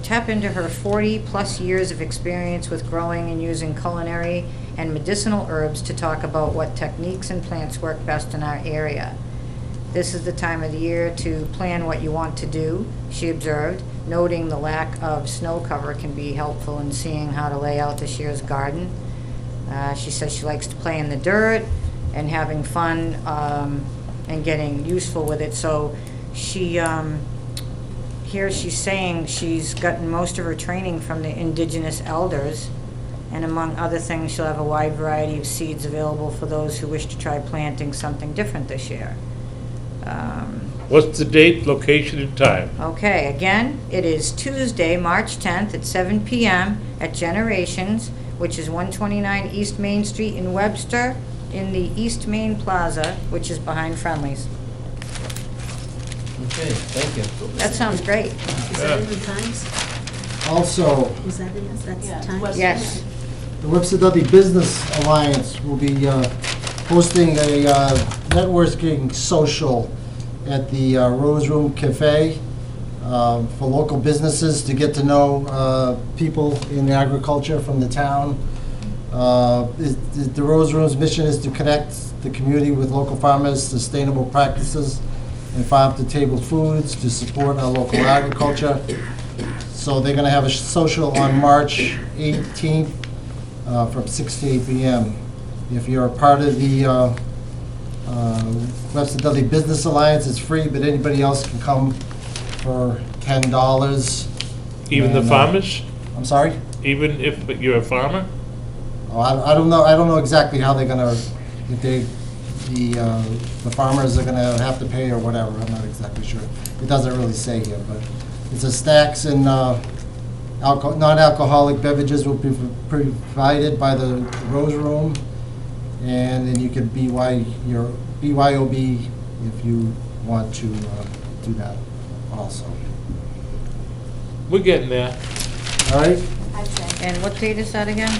S6: tap into her 40-plus years of experience with growing and using culinary and medicinal herbs to talk about what techniques and plants work best in our area. This is the time of the year to plan what you want to do, she observed, noting the lack of snow cover can be helpful in seeing how to lay out this year's garden. She says she likes to play in the dirt and having fun and getting useful with it. So she, here she's saying she's gotten most of her training from the indigenous elders, and among other things, she'll have a wide variety of seeds available for those who wish to try planting something different this year.
S1: What's the date, location, and time?
S6: Okay, again, it is Tuesday, March 10th at 7 p.m. at Generations, which is 129 East Main Street in Webster, in the East Main Plaza, which is behind Friendly's.
S2: Okay, thank you.
S6: That sounds great.
S8: Is that in the Times?
S9: Also,
S8: Is that in, that's
S3: Yeah,
S8: the Times?
S6: Yes.
S9: the Webster Dudley Business Alliance will be hosting a networking social at the Rose Room Cafe for local businesses to get to know people in agriculture from the town. The Rose Room's mission is to connect the community with local farmers, sustainable practices, and farm-to-table foods to support our local agriculture. So they're going to have a social on March 18th from 6 to 8 p.m. If you're a part of the Webster Dudley Business Alliance, it's free, but anybody else can come for $10.
S1: Even the
S9: And,
S1: farmers?
S9: I'm sorry?
S1: Even if you're a farmer?
S9: Oh, I don't know. I don't know exactly how they're gonna, if the farmers are gonna have to pay or whatever. I'm not exactly sure. It doesn't really say here, but it's a snacks and non-alcoholic beverages will be provided by the Rose Room, and then you can BYOB if you want to do that also.
S1: We're getting there.
S9: All right?
S3: I'd say.
S6: And what date is that again?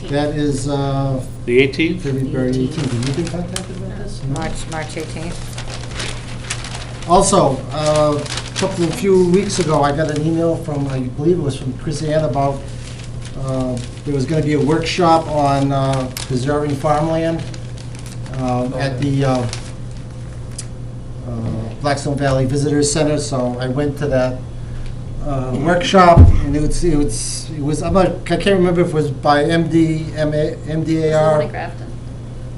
S9: That is
S1: The 18th?
S9: February 18th. Have you been contacted about this? No?
S6: March 18th?
S9: Also, a few weeks ago, I got an email from, I believe it was from Chris Ann, about there was going to be a workshop on preserving farmland at the Blackstone Valley Visitor Center. So I went to that workshop, and it was I can't remember if it was by
S3: Was it the one in
S9: MDAR.
S3: Grafton?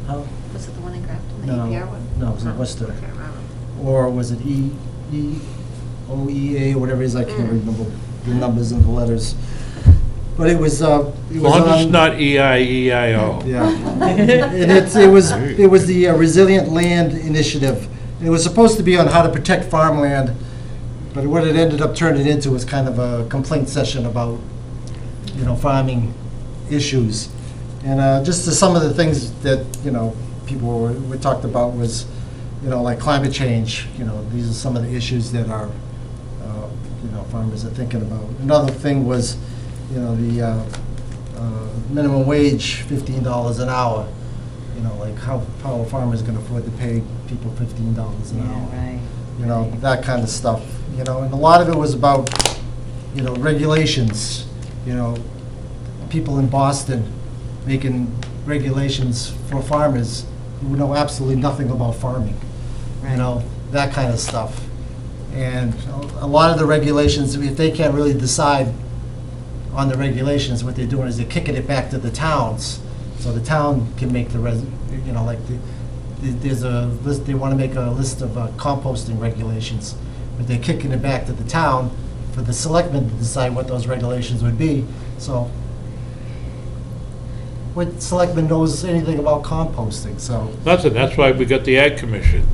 S9: Huh?
S3: Was it the one in Grafton, the
S9: No,
S3: APR one?
S9: no, it was in Worcester.
S3: I can't remember.
S9: Or was it OEA, whatever it is, I can't remember the numbers and the letters. But it was,
S1: As long as it's not EIEIO.
S9: yeah. And it was the Resilient Land Initiative. And it was supposed to be on how to protect farmland, but what it ended up turning into was kind of a complaint session about, farming issues. And just some of the things that, people were talked about was, like climate change. These are some of the issues that our, farmers are thinking about. Another thing was, the minimum wage, $15 an hour. Like how are farmers going to afford to pay people $15 an hour?
S6: Right.
S9: That kind of stuff. And a lot of it was about, regulations. People in Boston making regulations for farmers who know absolutely nothing about farming. That kind of stuff. And a lot of the regulations, if they can't really decide on the regulations, what they're doing is they're kicking it back to the towns. So the town can make there's a list, they want to make a list of composting regulations, but they're kicking it back to the town for the selectmen to decide what those regulations would be. So what selectman knows anything about composting? So,
S1: Nothing, that's why we got the Ag Commission.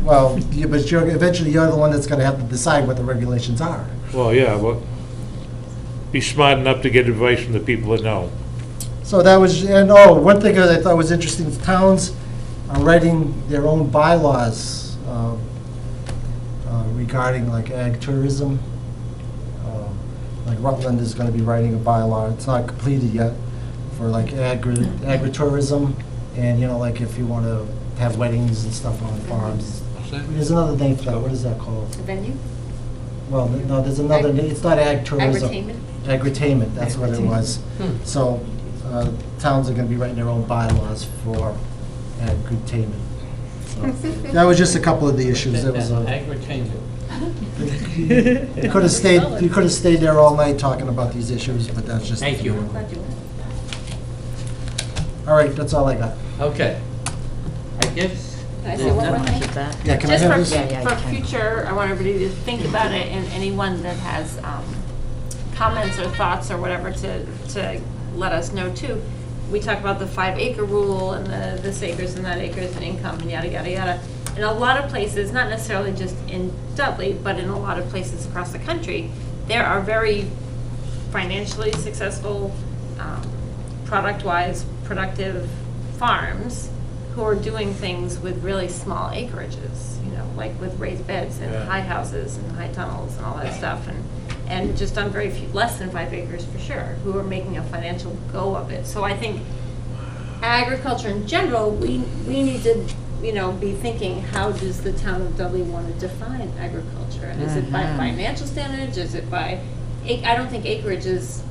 S9: well, yeah, but eventually you're the one that's going to have to decide what the regulations are.
S1: Well, yeah, well, be smart enough to get advice from the people that know.
S9: So that was, and one thing that I thought was interesting, is towns are writing their own bylaws regarding like ag tourism. Like Rutland is going to be writing a bylaw, it's not completed yet, for like agritourism, and like if you want to have weddings and stuff on farms. There's another name for that, what is that called?
S3: The venue?
S9: Well, no, there's another, it's not ag tourism.
S3: Agritainment?
S9: Agritainment, that's what it was. So, towns are gonna be writing their own bylaws for agritainment. So, that was just a couple of the issues, that was
S2: Agri-tainment.
S9: you could have stayed there all night talking about these issues, but that's just.
S2: Thank you.
S3: I'm glad you went.
S9: All right, that's all I got.
S2: Okay. I guess.
S3: Can I say one more thing?
S9: Yeah, can I
S3: Just
S9: have
S3: for,
S9: this?
S3: for future, I want everybody to think about it, and anyone that has comments or thoughts or whatever to let us know too. We talk about the 5-acre rule and the this acres and that acres and income and yada, yada, yada. In a lot of places, not necessarily just in Dudley, but in a lot of places across the country, there are very financially successful, product-wise, productive farms who are doing things with really small acreages, like with raised beds and high houses and high tunnels and all that stuff, and just on very few, less than 5 acres for sure, who are making a financial go of it. So I think agriculture in general, we need to, be thinking, how does the town of Dudley want to define agriculture? And is it by financial standards? Is it by, I don't think acreage is,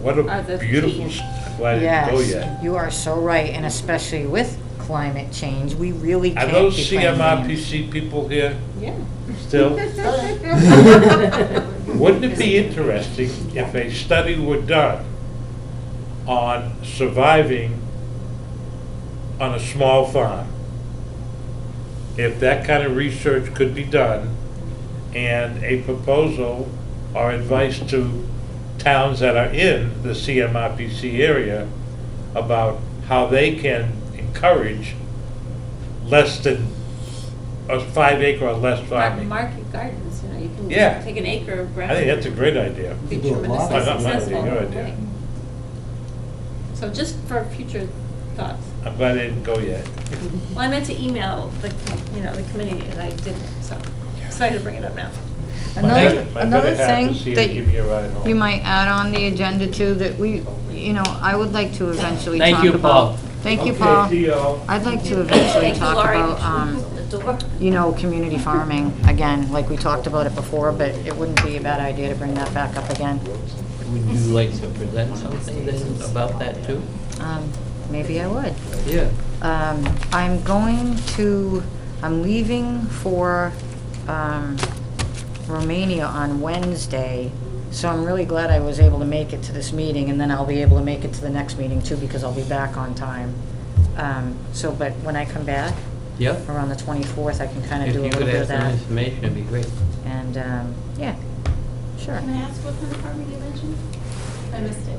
S1: What
S3: are
S1: a
S3: the
S1: beautiful,
S3: key.
S1: I'm glad I didn't go yet.
S6: Yes, you are so right, and especially with climate change, we really
S1: Are
S6: can't
S1: those
S6: be playing games.
S1: CMRPC people here
S3: Yeah.
S1: still? Wouldn't it be interesting if a study were done on surviving on a small farm? If that kind of research could be done, and a proposal or advice to towns that are in the CMRPC area about how they can encourage less than a 5-acre or less farming.
S3: Market gardens, you can
S1: Yeah.
S3: take an acre of ground.
S1: I think that's a great idea.
S3: Be
S9: You do a lot.
S3: tremendously
S1: Oh, not my idea,
S3: successful.
S1: your idea.
S3: Right. So just for future thoughts.
S1: I'm glad I didn't go yet.
S3: Well, I meant to email the committee, and I didn't, so. excited to bring it up now.
S6: Another thing that
S1: Give you a ride home.
S6: you might add on the agenda too, that we, you know, I would like to eventually
S2: Thank
S6: talk
S2: you, Paul.
S6: about. Thank you, Paul.
S1: See y'all.
S6: I'd like to eventually
S3: Thank you,
S6: talk
S3: Lori.
S6: about,
S3: The door.
S6: you know, community farming again, like we talked about it before, but it wouldn't be a bad idea to bring that back up again.
S2: Would you like to present something then about that too?
S6: Maybe I would.
S2: Yeah.
S6: I'm leaving for Romania on Wednesday, so I'm really glad I was able to make it to this meeting, and then I'll be able to make it to the next meeting too, because I'll be back on time. But when I come back,
S2: Yep.
S6: around the 24th, I can kind of
S2: If
S6: do a
S2: you
S6: little
S2: could
S6: bit
S2: add
S6: of
S2: some
S6: that.
S2: information, it'd be great.
S6: And, yeah, sure.
S3: Can I ask what kind of farming you mentioned? I missed it.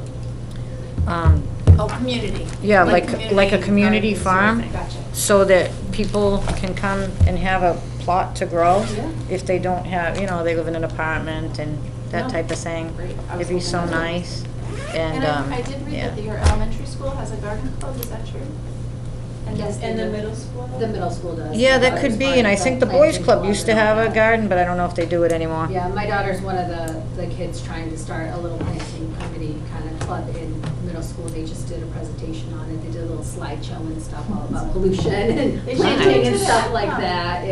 S3: Oh, community.
S6: Yeah, like a community
S3: gardens sort of
S6: farm.
S3: thing. Gotcha.
S6: So that people can come and have a plot to grow.
S3: Yeah.
S6: If they don't have, you know, they live in an apartment and that
S3: No.
S6: type of thing.
S3: Great. I was
S6: It'd be so
S3: hoping that's-
S6: nice.
S3: And I did read
S6: yeah.
S3: that your elementary school has a garden club, is that true? And
S10: Yes,
S3: and
S10: they
S3: the
S10: do.
S3: middle school?
S10: The middle school does.
S6: Yeah,
S10: My
S6: that
S10: daughter's
S6: could be,
S10: part
S6: and I
S10: of
S6: think the
S10: the
S6: boys
S10: planting
S6: club used to
S10: and all
S6: have a
S10: that.
S6: garden, but I don't know if they do it anymore.
S10: Yeah, my daughter's one of the kids trying to start a little planting committee kind of club in middle school. They just did a presentation on it. They did a little slideshow and stuff all about pollution and
S3: They should
S10: planting
S3: do
S10: and stuff
S3: that.
S10: like that.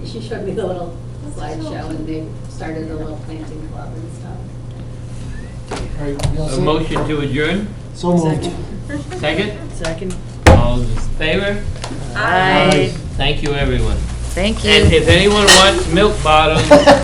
S10: She showed me the little
S3: That's so
S10: slideshow and they started a little planting club and stuff.
S9: All right, we all
S2: A
S9: set?
S2: motion to adjourn?
S9: So moved.
S2: Second?
S8: Second.
S2: All those in favor?
S6: Aye.
S2: Thank you, everyone.
S6: Thank you.
S2: And if anyone wants milk bottles,